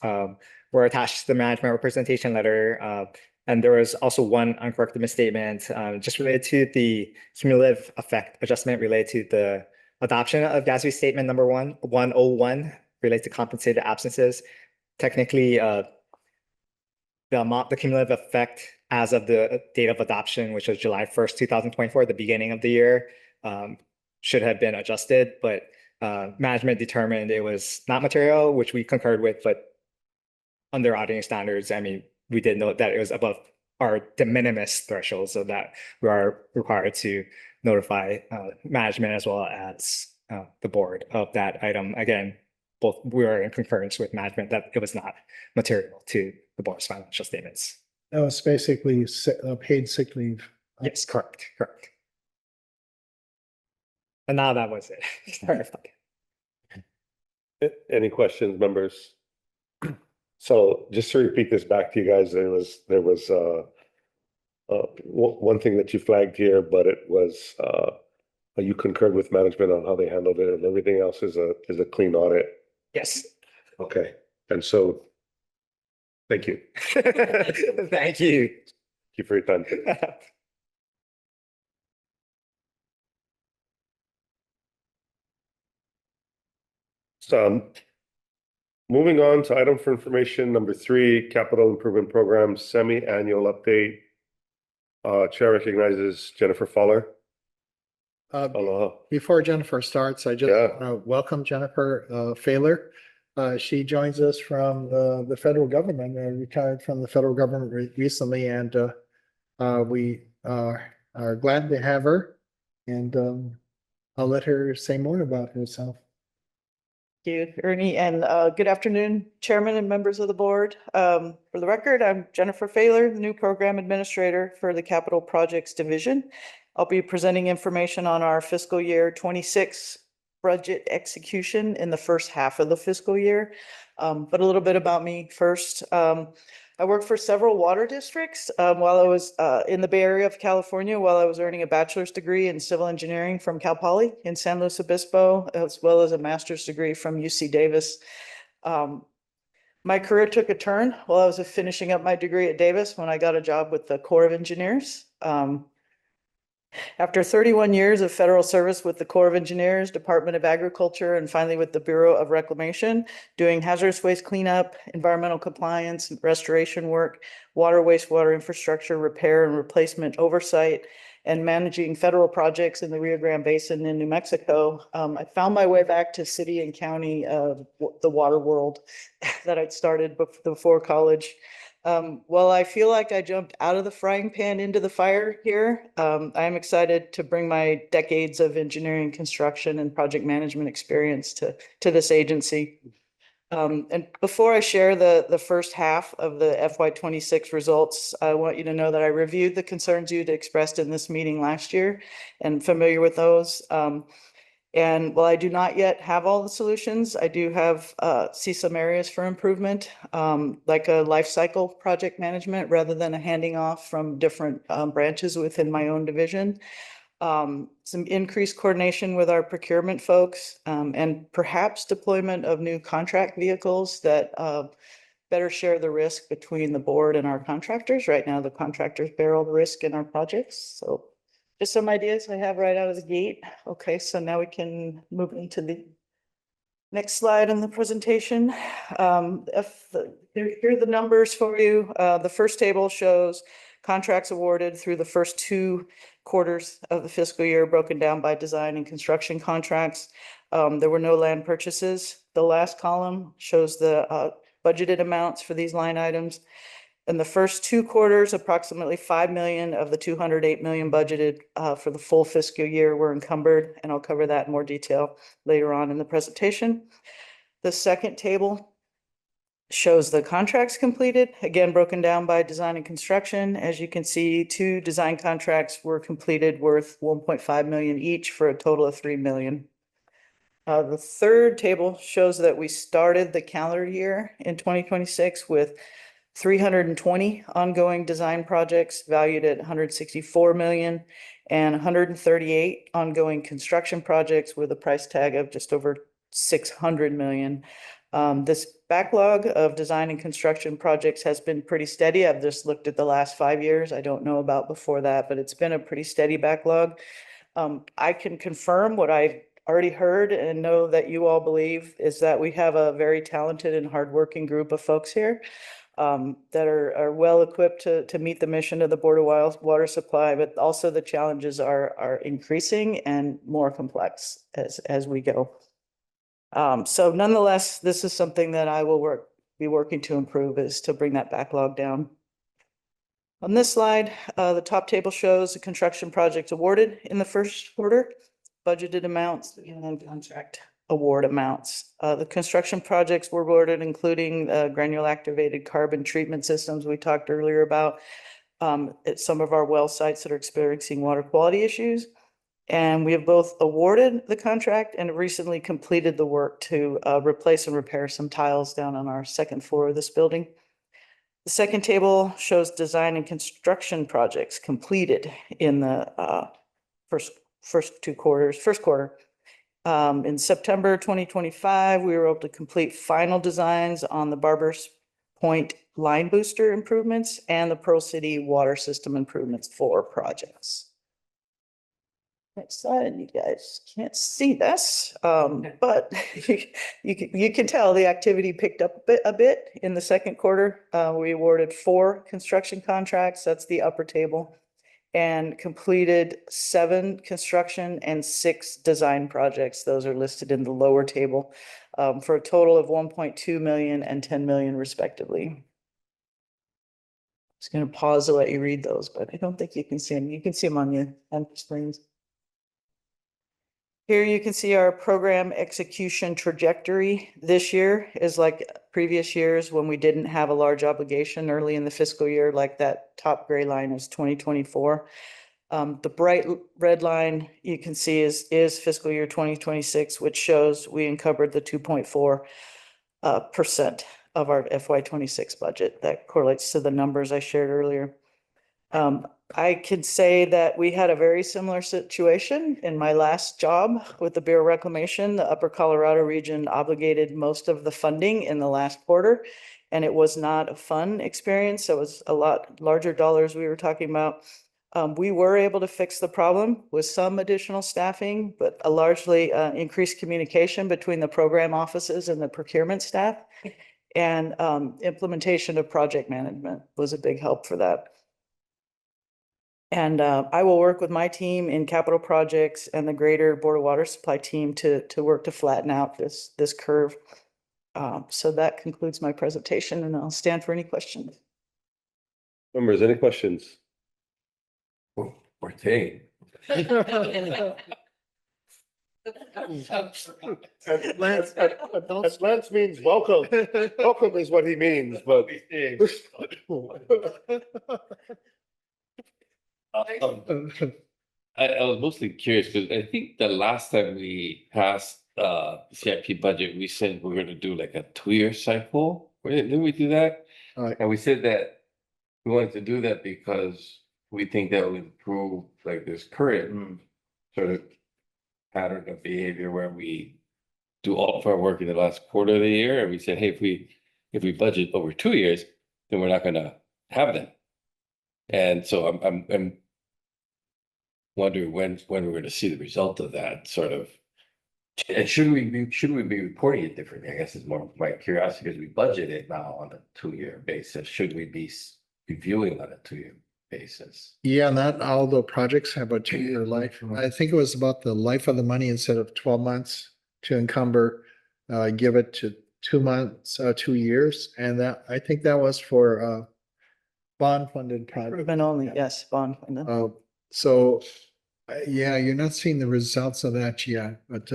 were attached to the management representation letter. And there was also one uncorrected misstatement just related to the cumulative effect adjustment related to the adoption of GASB statement number 101 related to compensated absences. Technically, the cumulative effect as of the date of adoption, which was July 1st, 2024, the beginning of the year, should have been adjusted, but management determined it was not material, which we concurred with, but under auditing standards, I mean, we did note that it was above our de minimis threshold, so that we are required to notify management as well as the board of that item. Again, both we were in concurrence with management that it was not material to the board's financial statements. That was basically paid sick leave. Yes, correct. And now that was it. Sorry about that. Any questions, members? So just to repeat this back to you guys, there was one thing that you flagged here, but it was You concurred with management on how they handled it, and everything else is a clean audit. Yes. Okay, and so, thank you. Thank you. Thank you for your time. So, moving on to item for information number 3, capital improvement program, semi-annual update. Chair recognizes Jennifer Fowler. Aloha. Before Jennifer starts, I just Yeah. want to welcome Jennifer Failer. She joins us from the federal government, retired from the federal government recently, and we are glad to have her. And I'll let her say more about herself. Thank you, Ernie, and good afternoon, Chairman and members of the board. For the record, I'm Jennifer Failer, the new program administrator for the Capital Projects Division. I'll be presenting information on our fiscal year 26 budget execution in the first half of the fiscal year. But a little bit about me first. I worked for several water districts while I was in the Bay Area of California, while I was earning a bachelor's degree in civil engineering from Cal Poly in San Luis Obispo, as well as a master's degree from UC Davis. My career took a turn while I was finishing up my degree at Davis when I got a job with the Corps of Engineers. After 31 years of federal service with the Corps of Engineers, Department of Agriculture, and finally with the Bureau of Reclamation, doing hazardous waste cleanup, environmental compliance, restoration work, water, wastewater infrastructure repair and replacement oversight, and managing federal projects in the Rio Grande Basin in New Mexico, I found my way back to city and county, the water world that I'd started before college. While I feel like I jumped out of the frying pan into the fire here, I am excited to bring my decades of engineering, construction, and project management experience to this agency. And before I share the first half of the FY26 results, I want you to know that I reviewed the concerns you'd expressed in this meeting last year and familiar with those. And while I do not yet have all the solutions, I do have see some areas for improvement, like a life cycle project management rather than a handing off from different branches within my own division. Some increased coordination with our procurement folks, and perhaps deployment of new contract vehicles that better share the risk between the board and our contractors. Right now, the contractors bear all the risk in our projects. So just some ideas I have right out of the gate. Okay, so now we can move into the next slide in the presentation. Here are the numbers for you. The first table shows contracts awarded through the first 2 quarters of the fiscal year, broken down by design and construction contracts. There were no land purchases. The last column shows the budgeted amounts for these line items. In the first 2 quarters, approximately 5 million of the 208 million budgeted for the full fiscal year were encumbered, and I'll cover that in more detail later on in the presentation. The second table shows the contracts completed, again broken down by design and construction. As you can see, 2 design contracts were completed worth 1.5 million each for a total of 3 million. The third table shows that we started the calendar year in 2026 with 320 ongoing design projects valued at 164 million and 138 ongoing construction projects with a price tag of just over 600 million. This backlog of design and construction projects has been pretty steady. I've just looked at the last 5 years. I don't know about before that, but it's been a pretty steady backlog. I can confirm what I've already heard and know that you all believe is that we have a very talented and hardworking group of folks here that are well equipped to meet the mission of the Board of Water Supply, but also the challenges are increasing and more complex as we go. So nonetheless, this is something that I will be working to improve, is to bring that backlog down. On this slide, the top table shows the construction projects awarded in the first quarter, budgeted amounts, and contract award amounts. The construction projects were awarded, including granular activated carbon treatment systems we talked earlier about at some of our well sites that are experiencing water quality issues. And we have both awarded the contract and recently completed the work to replace and repair some tiles down on our second floor of this building. The second table shows design and construction projects completed in the first first quarter. In September 2025, we were able to complete final designs on the Barbers Point line booster improvements and the Pearl City water system improvements for projects. Next slide, you guys can't see this, but you can tell the activity picked up a bit in the second quarter. We awarded 4 construction contracts, that's the upper table, and completed 7 construction and 6 design projects. Those are listed in the lower table, for a total of 1.2 million and 10 million respectively. Just gonna pause to let you read those, but I don't think you can see them. You can see them on your screens. Here you can see our program execution trajectory. This year is like previous years when we didn't have a large obligation early in the fiscal year, like that top gray line is 2024. The bright red line you can see is fiscal year 2026, which shows we encumbered the 2.4% of our FY26 budget. That correlates to the numbers I shared earlier. I could say that we had a very similar situation in my last job with the Bureau of Reclamation. The Upper Colorado region obligated most of the funding in the last quarter, and it was not a fun experience. It was a lot larger dollars we were talking about. We were able to fix the problem with some additional staffing, but a largely increased communication between the program offices and the procurement staff. And implementation of project management was a big help for that. And I will work with my team in capital projects and the greater Board of Water Supply team to work to flatten out this curve. So that concludes my presentation, and I'll stand for any questions. Members, any questions? Or take. And Lance means welcome. Welcome is what he means, but. I was mostly curious because I think the last time we passed CIP budget, we said we're gonna do like a 2-year cycle. Didn't we do that? And we said that we wanted to do that because we think that will improve like this current sort of pattern of behavior where we do all of our work in the last quarter of the year. And we said, hey, if we budget over 2 years, then we're not gonna have that. And so I'm wondering when we're going to see the result of that sort of. And should we be reporting it differently? I guess is more my curiosity, because we budget it now on a 2-year basis. Should we be reviewing on a 2-year basis? Yeah, not all the projects have a 2-year life. I think it was about the life of the money instead of 12 months to encumber, give it to 2 months, 2 years. And that, I think that was for bond funded projects. Improvement only, yes, bond funded. So, yeah, you're not seeing the results of that yet, but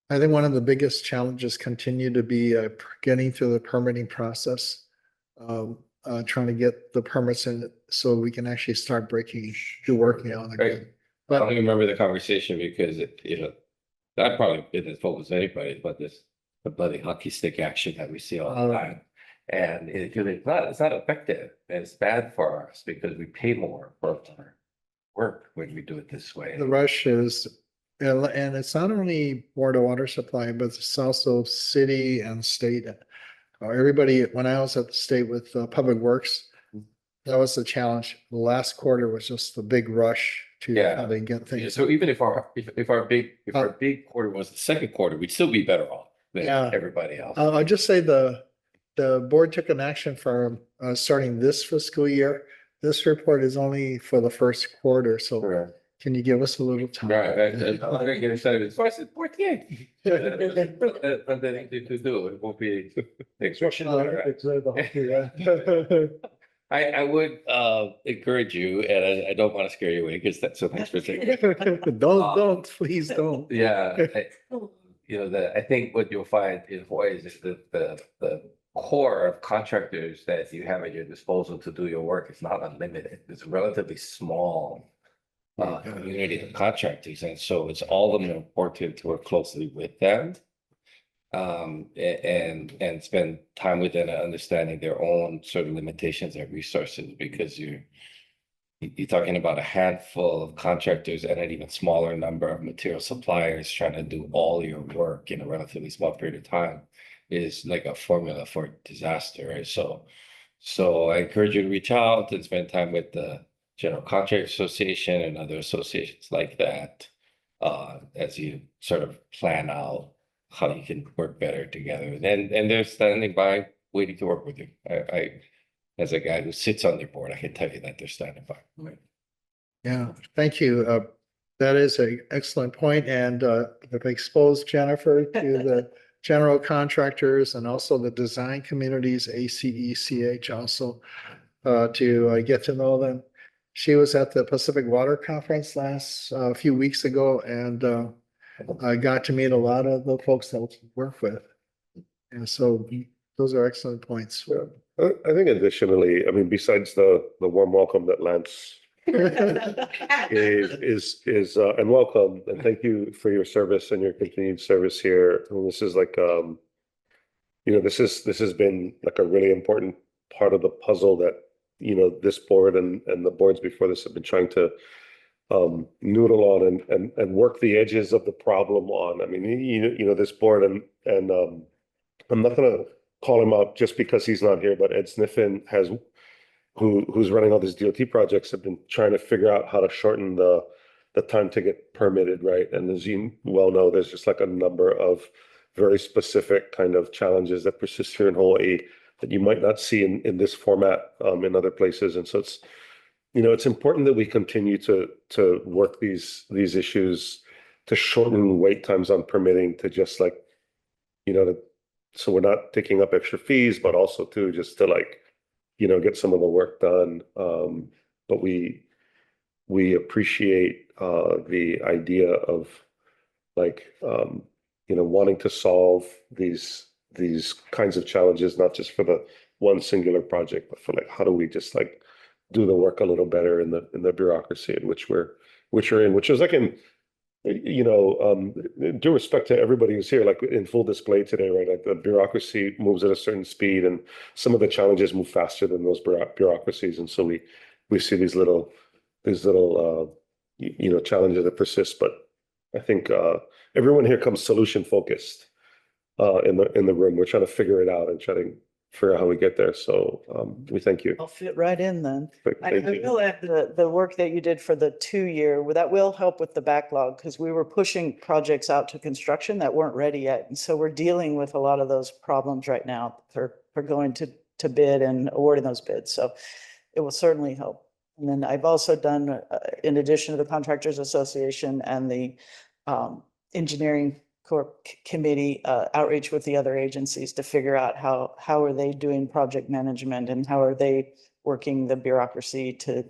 I think one of the biggest challenges continue to be getting through the permitting process, trying to get the permits in so we can actually start working on it. Right. But I don't remember the conversation because that probably didn't focus anybody, but the bloody hockey stick action that we see all the time. And it's not effective. It's bad for us because we pay more for our work when we do it this way. The rush is, and it's not only Board of Water Supply, but it's also city and state. Everybody, when I was at the state with Public Works, that was the challenge. The last quarter was just the big rush to how they get things. So even if our big quarter was the second quarter, we'd still be better off than everybody else. I'll just say the board took an action for starting this fiscal year. This report is only for the first quarter, so can you give us a little time? Right. I'm not gonna get excited. It's first 48. But then to do it won't be. I would encourage you, and I don't want to scare you away because that's so thanks for saying. Don't, please don't. Yeah, I think what you'll find in Hawaii is that the core of contractors that you have at your disposal to do your work is not unlimited. It's a relatively small community of contractors, and so it's all the more important to work closely with them, and spend time with them and understanding their own sort of limitations and resources, because you're talking about a handful of contractors and an even smaller number of material suppliers trying to do all your work in a relatively small period of time is like a formula for disaster, right? So I encourage you to reach out and spend time with the General Contractor Association and other associations like that, as you sort of plan out how you can work better together. And they're standing by, waiting to work with you. As a guy who sits on their board, I can tell you that they're standing by. Yeah, thank you. That is an excellent point, and I've exposed Jennifer to the general contractors and also the design communities, ACECH also, to get to know them. She was at the Pacific Water Conference last few weeks ago, and I got to meet a lot of the folks that we work with. And so those are excellent points. Yeah. I think additionally, I mean, besides the warm welcome that Lance is and welcome, and thank you for your service and your continued service here. And this is like this has been like a really important part of the puzzle that this board and the boards before this have been trying to noodle on and work the edges of the problem on. I mean, this board and I'm not gonna call him out just because he's not here, but Ed Sniffen who's running all these DOT projects, have been trying to figure out how to shorten the time to get permitted, right? And as you well know, there's just like a number of very specific kind of challenges that persist here in Hawaii that you might not see in this format in other places. And so it's important that we continue to work these issues to shorten wait times on permitting, to just like, so we're not taking up extra fees, but also too, just to like, get some of the work done. But we appreciate the idea of like, wanting to solve these kinds of challenges, not just for the one singular project, but for like, how do we just like do the work a little better in the bureaucracy in which we're in, which is like due respect to everybody who's here, like in full display today, right? Like the bureaucracy moves at a certain speed, and some of the challenges move faster than those bureaucracies. And so we see these little challenges that persist. But I think everyone here comes solution focused in the room. We're trying to figure it out and try to figure out how we get there. So we thank you. I'll fit right in then. I Thank you. will add the work that you did for the 2-year, that will help with the backlog, because we were pushing projects out to construction that weren't ready yet. And so we're dealing with a lot of those problems right now for going to bid and awarding those bids. So it will certainly help. And then I've also done, in addition to the Contractors Association and the Engineering Corp Committee, outreach with the other agencies to figure out how are they doing project management and how are they working the bureaucracy to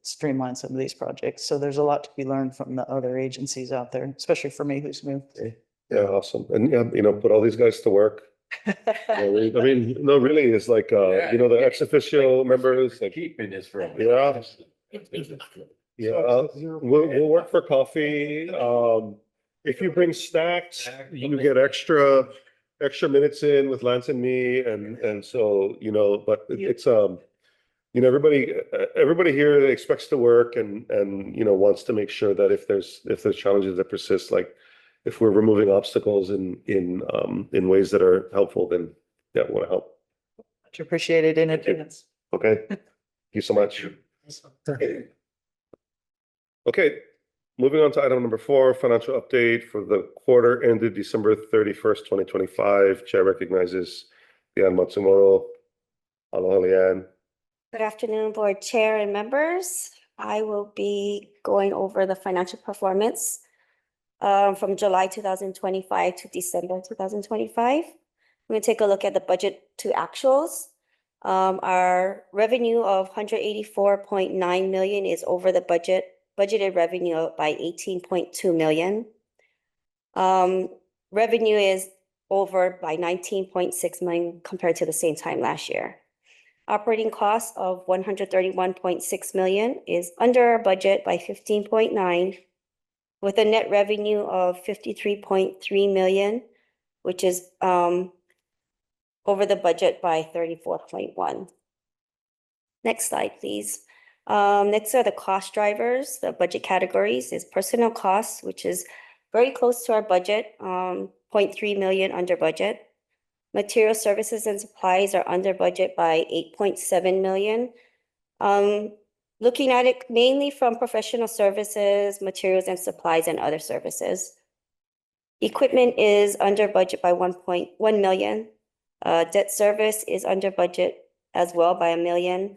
streamline some of these projects. So there's a lot to be learned from the other agencies out there, especially for me who's new. Yeah, awesome. And put all these guys to work. I mean, no, really, it's like the ex officio members, like Keeping this for. yeah. Yeah, we'll work for coffee. If you bring snacks, you get extra minutes in with Lance and me, and so but it's everybody here expects to work and wants to make sure that if there's challenges that persist, like if we're removing obstacles in ways that are helpful, then yeah, we want to help. Much appreciated in advance. Okay, thank you so much. Okay, moving on to item number 4, financial update for the quarter ended December 31st, 2025. Chair recognizes Leanne Matsumoto. Aloha, Leanne. Good afternoon, Board Chair and members. I will be going over the financial performance from July 2025 to December 2025. We're going to take a look at the budget to actuals. Our revenue of 184.9 million is over the budgeted revenue by 18.2 million. Revenue is over by 19.6 million compared to the same time last year. Operating costs of 131.6 million is under our budget by 15.9, with a net revenue of 53.3 million, which is over the budget by 34.1. Next slide, please. Next are the cost drivers. The budget categories is personnel costs, which is very close to our budget, 0.3 million under budget. Material services and supplies are under budget by 8.7 million. Looking at it mainly from professional services, materials and supplies, and other services. Equipment is under budget by 1.1 million. Debt service is under budget as well by 1 million.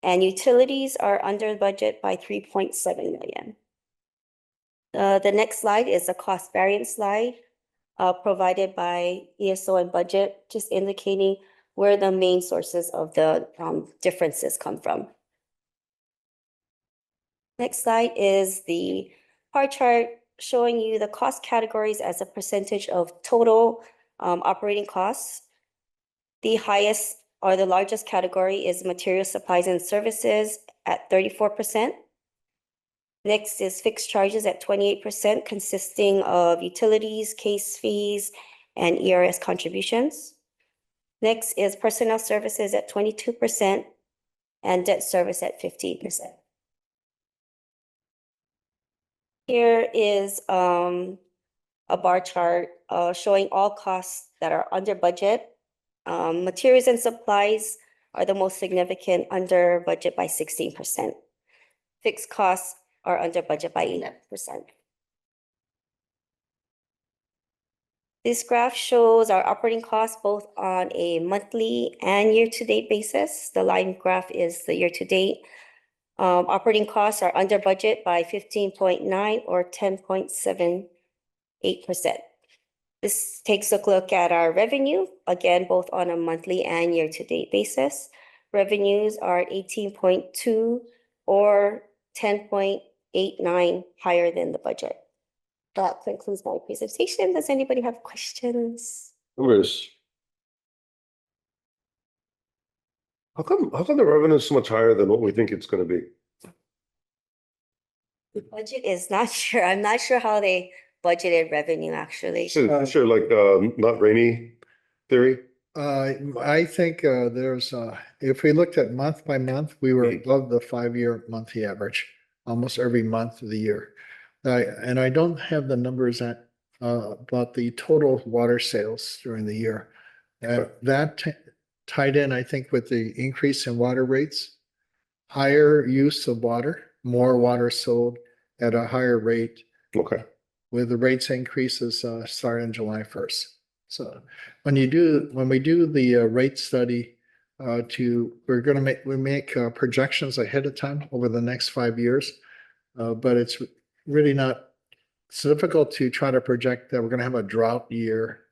And utilities are under budget by 3.7 million. The next slide is a cost variance slide provided by ESO and budget, just indicating where the main sources of the differences come from. Next slide is the bar chart showing you the cost categories as a percentage of total operating costs. The highest or the largest category is material supplies and services at 34%. Next is fixed charges at 28%, consisting of utilities, case fees, and ERS contributions. Next is personnel services at 22% and debt service at 15%. Here is a bar chart showing all costs that are under budget. Materials and supplies are the most significant, under budget by 16%. Fixed costs are under budget by 11%. This graph shows our operating costs both on a monthly and year-to-date basis. The line graph is the year-to-date. Operating costs are under budget by 15.9 or 10.78%. This takes a look at our revenue, again, both on a monthly and year-to-date basis. Revenues are at 18.2 or 10.89 higher than the budget. That concludes my presentation. Does anybody have questions? Numbers. How come the revenue is so much higher than what we think it's gonna be? The budget is not sure. I'm not sure how they budgeted revenue, actually. Sure, like, not rainy theory? I think there's, if we looked at month by month, we were above the 5-year monthly average, almost every month of the year. And I don't have the numbers about the total water sales during the year. That tied in, I think, with the increase in water rates, higher use of water, more water sold at a higher rate. Okay. With the rates increases starting July 1st. So when we do the rate study we make projections ahead of time over the next 5 years, but it's really not. It's difficult to try to project that we're going to have a drought year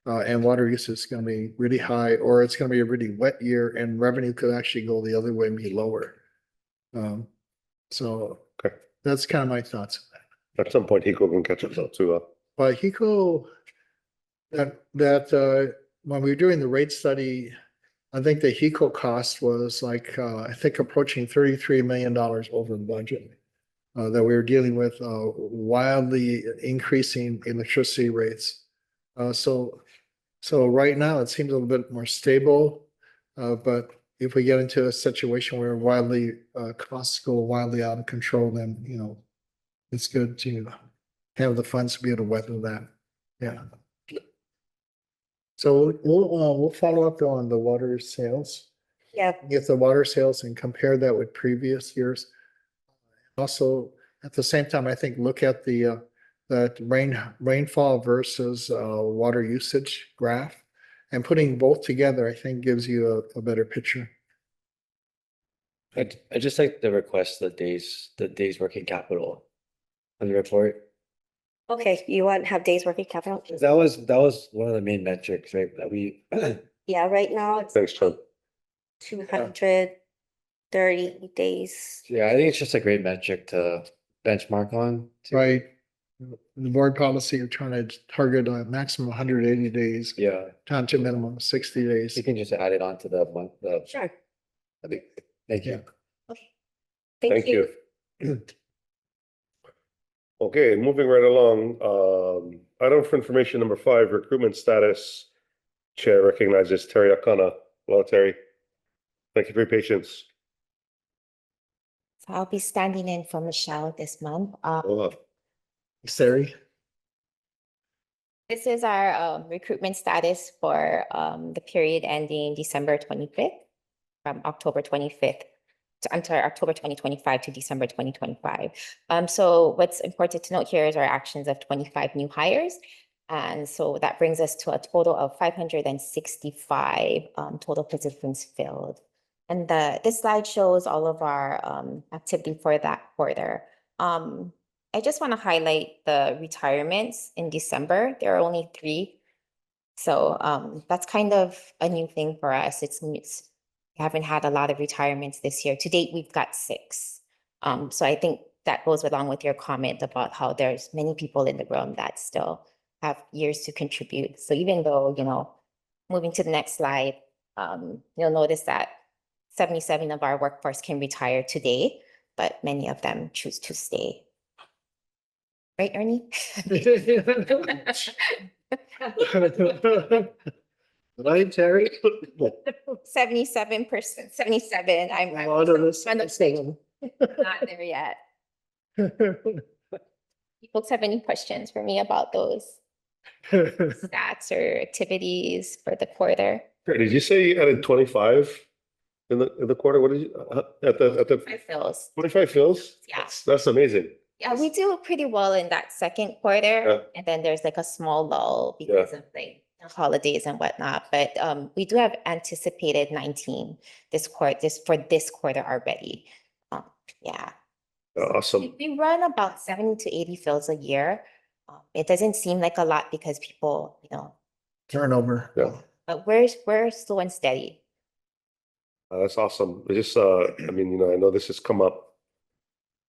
and water use is going to be really high, or it's going to be a really wet year and revenue could actually go the other way and be lower. So okay, that's kind of my thoughts. At some point, HECO can catch us up too. But HECO, when we were doing the rate study, I think the HECO cost was like, I think approaching $33 million over the budget that we were dealing with wildly increasing electricity rates. So right now it seems a little bit more stable, but if we get into a situation where costs go wildly out of control, then, you know, it's good to have the funds to be able to weather that. Yeah. So we'll follow up on the water sales. Yeah. Get the water sales and compare that with previous years. Also, at the same time, I think look at the rainfall versus water usage graph, and putting both together, I think gives you a better picture. I just like the request, the days working capital on the report. Okay, you want to have days working capital? That was one of the main metrics, right? That we Yeah, right now it's Thanks, John. 230 days. Yeah, I think it's just a great metric to benchmark on. Right. The board policy of trying to target a maximum 180 days. Yeah. Down to minimum of 60 days. You can just add it on to the month. Sure. Thank you. Okay. Thank you. Okay, moving right along. Item for information number 5, recruitment status. Chair recognizes Terry Akana. Hello, Terry. Thank you for your patience. I'll be standing in for Michelle this month. Oh, Sari? This is our recruitment status for the period ending December 25th, from October 25th. I'm sorry, October 2025 to December 2025. So what's important to note here is our actions of 25 new hires. And so that brings us to a total of 565 total positions filled. And this slide shows all of our activity for that quarter. I just want to highlight the retirements in December. There are only 3. So that's kind of a new thing for us. We haven't had a lot of retirements this year. To date, we've got 6. So I think that goes along with your comment about how there's many people in the room that still have years to contribute. So even though, moving to the next slide, you'll notice that 77 of our workforce can retire today, but many of them choose to stay. Right, Ernie? Right, Terry? 77%, 77. I'm Out of this. not there yet. Folks have any questions for me about those stats or activities for the quarter? did you say you added 25 in the quarter? What did you, at the 5 fills. 25 fills? Yeah. That's amazing. Yeah, we do pretty well in that second quarter, Yeah. and then there's like a small lull because of like holidays and whatnot. But we do have anticipated 19 for this quarter already. Yeah. Awesome. We run about 70 to 80 fills a year. It doesn't seem like a lot because people, Turnover. Yeah. but we're slow and steady. That's awesome. It's just, I mean, I know this has come up,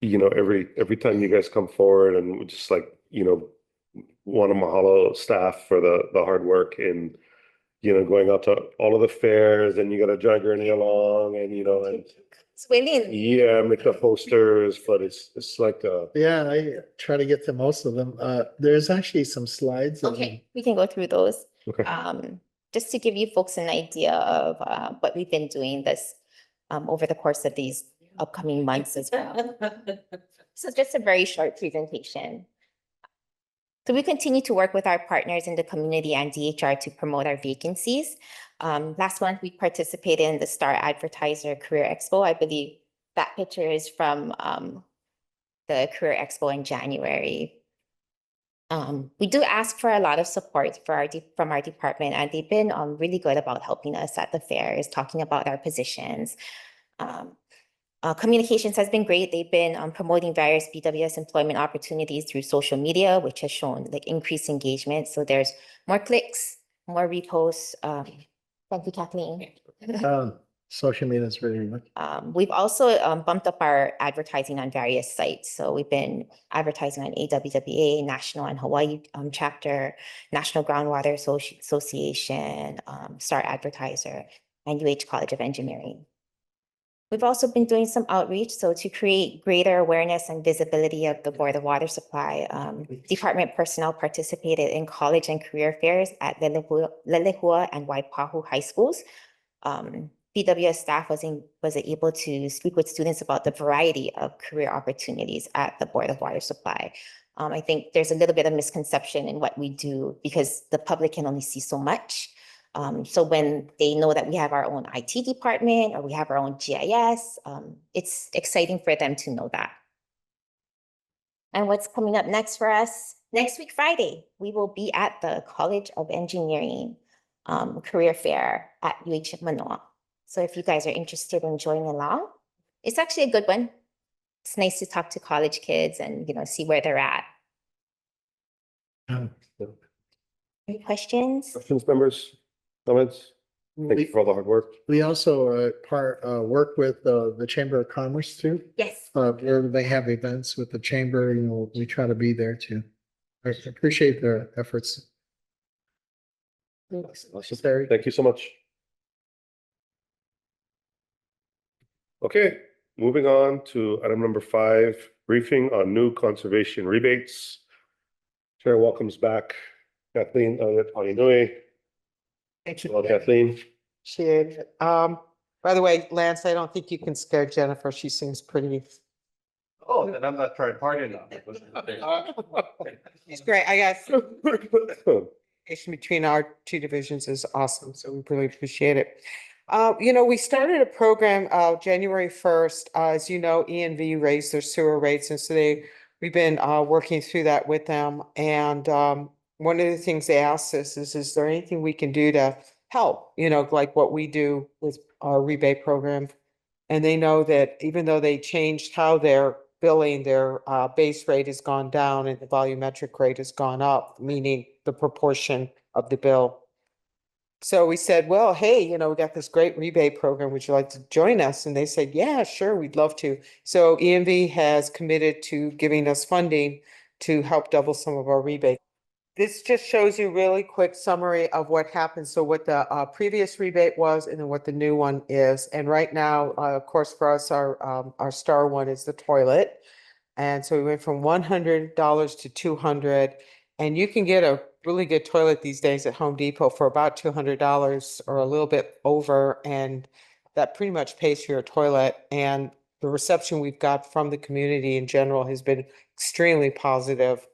every time you guys come forward, and we just like, want to mahalo staff for the hard work and, going out to all of the fairs, and you got to drag Ernie along, and, and It's willing. yeah, make the posters, but it's like, Yeah, I try to get to most of them. There's actually some slides. Okay, we can go through those. okay. Just to give you folks an idea of what we've been doing this over the course of these upcoming months as well. So just a very short presentation. So we continue to work with our partners in the community and DHR to promote our vacancies. Last month, we participated in the Star Advertiser Career Expo. I believe that picture is from the Career Expo in January. We do ask for a lot of support from our department, and they've been really good about helping us at the fairs, talking about our positions. Communications has been great. They've been promoting various BWS employment opportunities through social media, which has shown like increased engagement. So there's more clicks, more reposts. Thank you, Kathleen. Social media is really good. We've also bumped up our advertising on various sites. So we've been advertising on AWWA, National and Hawaii chapter, National Groundwater Association, Star Advertiser, and UH College of Engineering. We've also been doing some outreach, so to create greater awareness and visibility of the Board of Water Supply, department personnel participated in college and career fairs at Lelehua and Waipahu high schools. BWS staff was able to speak with students about the variety of career opportunities at the Board of Water Supply. I think there's a little bit of misconception in what we do because the public can only see so much. So when they know that we have our own IT department or we have our own GIS, it's exciting for them to know that. And what's coming up next for us? Next week, Friday, we will be at the College of Engineering career fair at UH Manoa. So if you guys are interested in joining along, it's actually a good one. It's nice to talk to college kids and see where they're at. Any questions? Questions, members, comments? Thank you for all the hard work. We also work with the Chamber of Commerce too. Yes. Where they have events with the chamber, we try to be there too. I appreciate their efforts. Thank you so much. Okay, moving on to item number 5, briefing on new conservation rebates. Chair welcomes back Kathleen Alinui. Thank you. Hello, Kathleen. By the way, Lance, I don't think you can scare Jennifer. She seems pretty Oh, then I'm not trying hard enough. It's great. I guess communication between our two divisions is awesome, so we really appreciate it. We started a program January 1st. As you know, ENV raised their sewer rates, and so we've been working through that with them. And one of the things they asked us is there anything we can do to help? Like what we do with our rebate program. And they know that even though they changed how they're billing, their base rate has gone down and the volumetric rate has gone up, meaning the proportion of the bill. So we said, well, hey, we got this great rebate program. Would you like to join us? And they said, yeah, sure, we'd love to. So ENV has committed to giving us funding to help double some of our rebates. This just shows you really quick summary of what happened. So what the previous rebate was and then what the new one is. And right now, of course, for us, our star one is the toilet. And so we went from $100 to 200, and you can get a really good toilet these days at Home Depot for about $200 or a little bit over, and that pretty much pays for your toilet. And the reception we've got from the community in general has been extremely positive.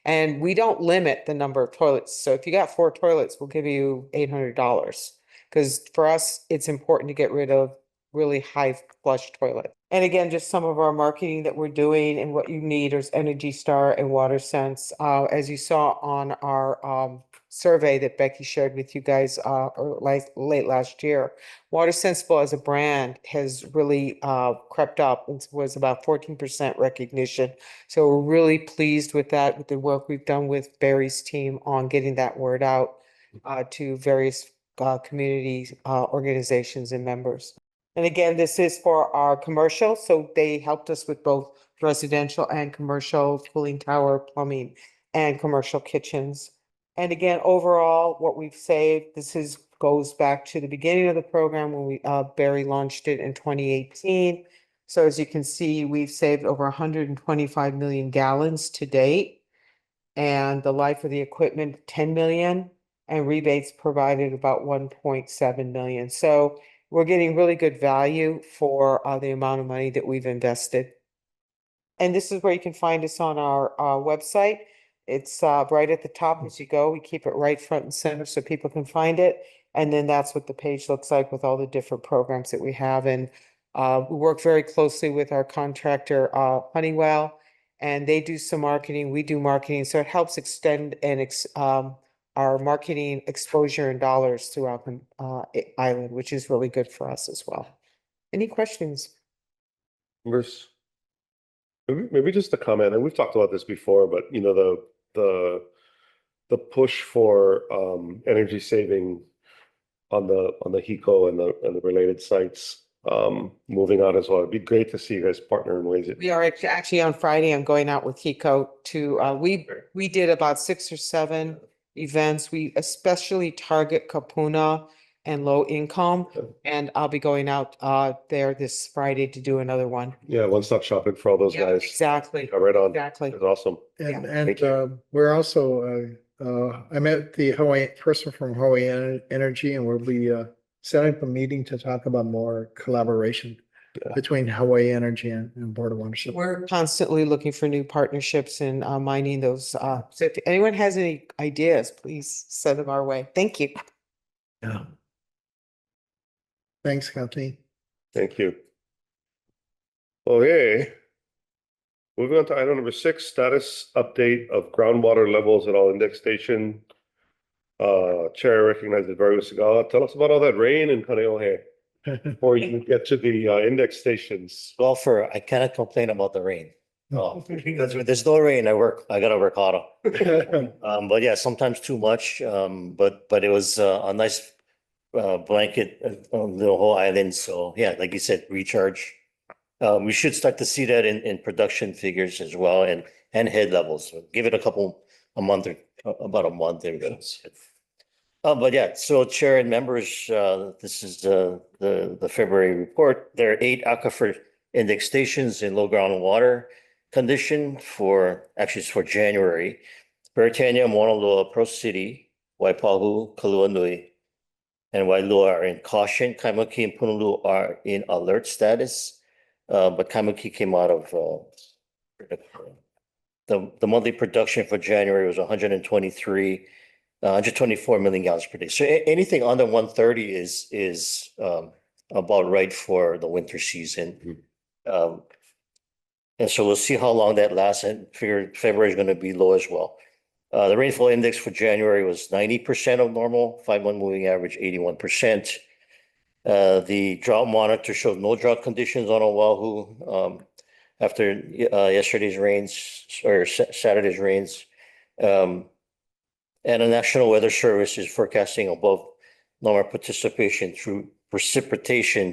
And we don't limit the number of toilets. So if you got 4 toilets, we'll give you $800. Because for us, it's important to get rid of really high flush toilets. And again, just some of our marketing that we're doing and what you need is Energy Star and Water Sense. As you saw on our survey that Becky shared with you guys late last year, Water Sensible as a brand has really crept up and was about 14% recognition. So we're really pleased with that, with the work we've done with Barry's team on getting that word out to various community organizations and members. And again, this is for our commercial, so they helped us with both residential and commercial cooling tower, plumbing, and commercial kitchens. And again, overall, what we've saved, goes back to the beginning of the program when Barry launched it in 2018. So as you can see, we've saved over 125 million gallons to date. And the life of the equipment, 10 million, and rebates provided about 1.7 million. So we're getting really good value for the amount of money that we've invested. And this is where you can find us on our website. It's right at the top as you go. We keep it right front and center so people can find it. And then that's what the page looks like with all the different programs that we have. And we work very closely with our contractor, Honeywell, and they do some marketing. We do marketing. So it helps extend and our marketing exposure in dollars throughout the island, which is really good for us as well. Any questions? Members? Maybe just a comment, and we've talked about this before, but the push for energy saving on the HECO and the related sites moving out as well. It'd be great to see you guys partner in ways that We are actually on Friday. I'm going out with HECO to we did about 6 or 7 events. We especially target Kapuna and low income, and I'll be going out there this Friday to do another one. Yeah, one-stop shopping for all those Yeah, guys. exactly. Yeah, right on. Exactly. That's awesome. And, Yeah. and we're also, I met the Hawaii person from Hawaii Energy, and we'll be setting up a meeting to talk about more collaboration between Hawaii Energy and Board of Water Supply. We're constantly looking for new partnerships and mining those. So if anyone has any ideas, please send them our way. Thank you. Yeah. Thanks, Kathleen. Thank you. Okay. Moving on to item number 6, status update of groundwater levels at all index station. Chair recognizes Barry Usagawa. Tell us about all that rain in Kaneohe before you get to the index stations. Well, I cannot complain about the rain. Because when there's no rain, I gotta work harder. But yeah, sometimes too much. But it was a nice blanket on the whole island. So yeah, like you said, recharge. We should start to see that in production figures as well and head levels. Give it a month or about a month. But yeah, so Chair and members, this is the February report. There are 8 aquifer index stations in low groundwater condition for January. Beretania, Mauna Loa, Pearl City, Waipahu, Kaluanui, and Wailua are in caution. Kaimuki and Punaluu are in alert status. but Kaimuki came out of, the monthly production for January was 124 million gallons per day. So anything under 130 is about right for the winter season. And so we'll see how long that lasts, and figure February is going to be low as well. The rainfall index for January was 90% of normal, 5-1 moving average 81%. The drought monitor showed no drought conditions on Oahu after yesterday's rains or Saturday's rains. And the National Weather Service is forecasting above normal precipitation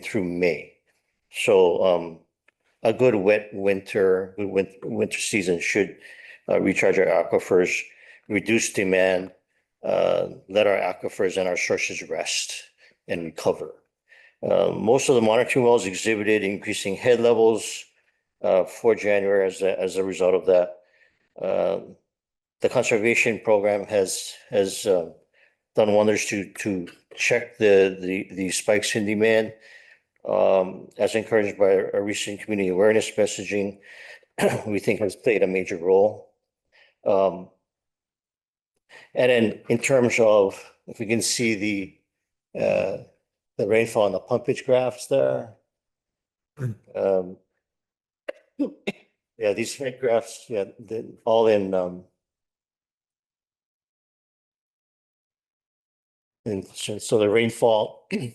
through May. So a good winter season should recharge our aquifers, reduce demand, let our aquifers and our sources rest and recover. Most of the monitoring wells exhibited increasing head levels for January as a result of that. The conservation program has done wonders to check the spikes in demand, as encouraged by a recent community awareness messaging. We think has played a major role. And then in terms of, if we can see the rainfall on the pumpage graphs there. Yeah, these graphs, yeah, all in and so the rainfall, the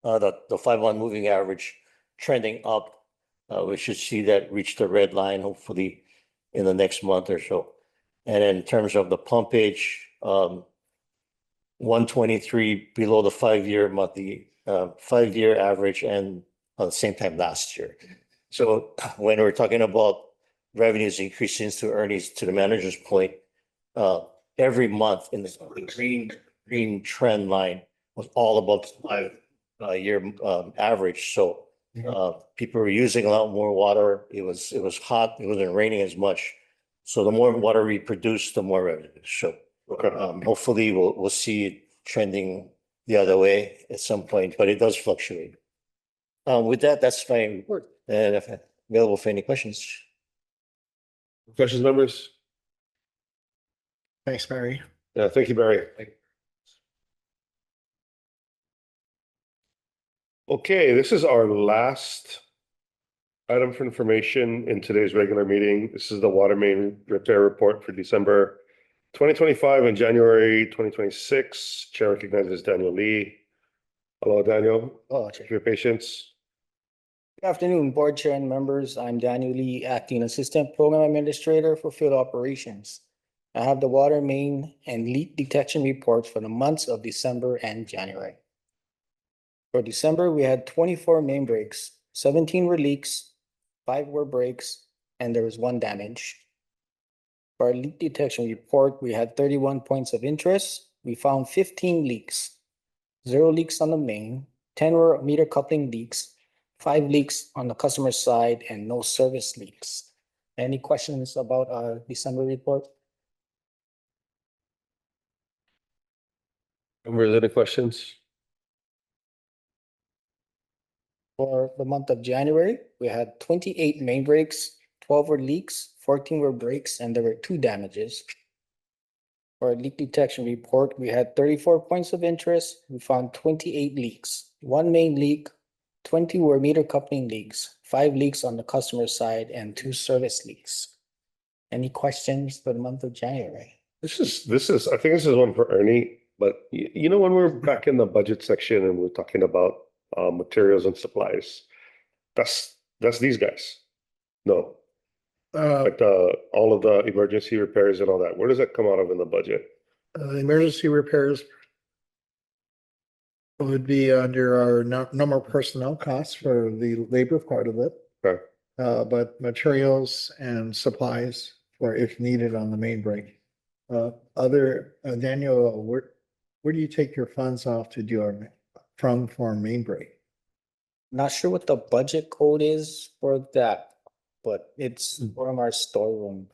5-1 moving average trending up. We should see that reach the red line hopefully in the next month or so. And in terms of the pumpage, 123 below the 5-year monthly 5-year average and the same time last year. So when we're talking about revenues increasing to earnings, to the manager's point, every month in the green trend line was all above 5-year average. So people were using a lot more water. It was hot. It wasn't raining as much. So the more water we produce, the more revenue. So hopefully we'll see it trending the other way at some point, but it does fluctuate. With that, that's my report. And if available for any questions. Questions, members? Thanks, Barry. Yeah, thank you, Barry. Okay, this is our last item for information in today's regular meeting. This is the water main repair report for December 2025 and January 2026. Chair recognizes Daniel Lee. Hello, Daniel. Thank you for your patience. Good afternoon, Board Chair and members. I'm Daniel Lee, Acting Assistant Program Administrator for Field Operations. I have the water main and leak detection reports for the months of December and January. For December, we had 24 main breaks, 17 were leaks, 5 were breaks, and there was 1 damage. For our leak detection report, we had 31 points of interest. We found 15 leaks, 0 leaks on the main, 10 were meter coupling leaks, 5 leaks on the customer side, and no service leaks. Any questions about our December report? Members, any questions? For the month of January, we had 28 main breaks, 12 were leaks, 14 were breaks, and there were 2 damages. For our leak detection report, we had 34 points of interest. We found 28 leaks, 1 main leak, 20 were meter coupling leaks, 5 leaks on the customer side, and 2 service leaks. Any questions for the month of January? This is, I think this is one for Ernie, but you know, when we're back in the budget section and we're talking about materials and supplies, that's these guys. No. Like all of the emergency repairs and all that. Where does that come out of in the budget? Emergency repairs would be under our number of personnel costs for the labor part of it. Okay. But materials and supplies for if needed on the main break. Daniel, where do you take your funds off to do for main break? Not sure what the budget code is for that, but it's from our storeroom.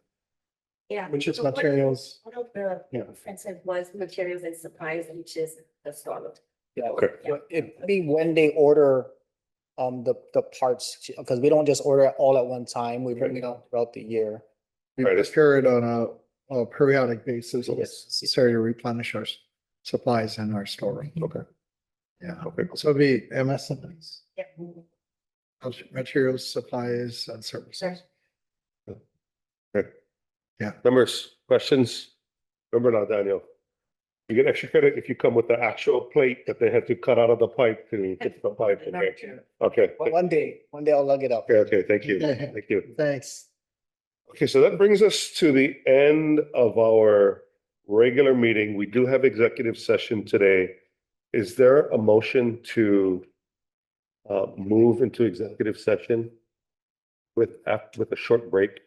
Yeah. Which is So what- materials. One of the Yeah. differences was materials and supplies, which is the storeroom. Yeah, Okay. but it'd be when they order the parts, because we don't just order it all at one time. We bring it out throughout the year. We Right, it's- procure it on a periodic basis. Yes. It's necessary to replenish our supplies in our storeroom. Okay. Yeah, Okay. so it'd be MSMs. Materials, supplies, and services. Okay. Yeah. Members, questions? Remember now, Daniel. You get extra credit if you come with the actual plate that they had to cut out of the pipe to get the pipe. Okay. Okay. One day I'll lug it up. Okay, thank you. Thank you. Thanks. Okay, so that brings us to the end of our regular meeting. We do have executive session today. Is there a motion to move into executive session with a short break?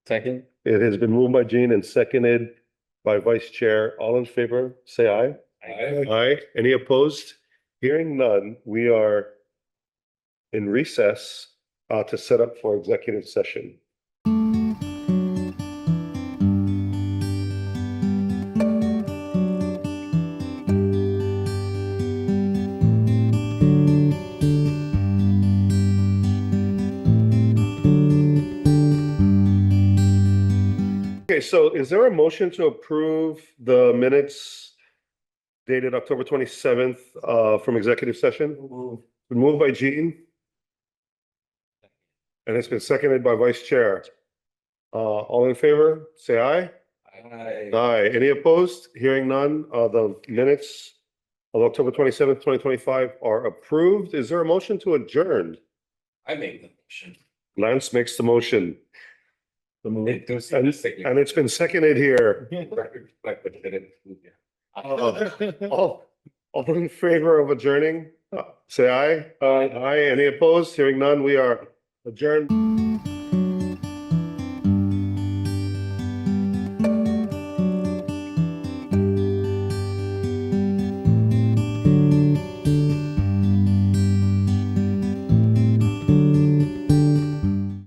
Second. It has been moved by Gene and seconded by Vice Chair. All in favor, say aye. Aye. Any opposed? Hearing none, we are in recess to set up for executive session. Okay, so is there a motion to approve the minutes dated October 27th from executive session? Been moved by Gene. And it's been seconded by Vice Chair. All in favor, say aye. Aye. Aye. Any opposed? Hearing none, the minutes of October 27th, 2025 are approved. Is there a motion to adjourn? I make the motion. Lance makes the motion. Don't see And the signature. and it's been seconded here. Like, but it didn't move yet. All in favor of adjourning, say aye. Aye. Aye. Any opposed? Hearing none, we are adjourned.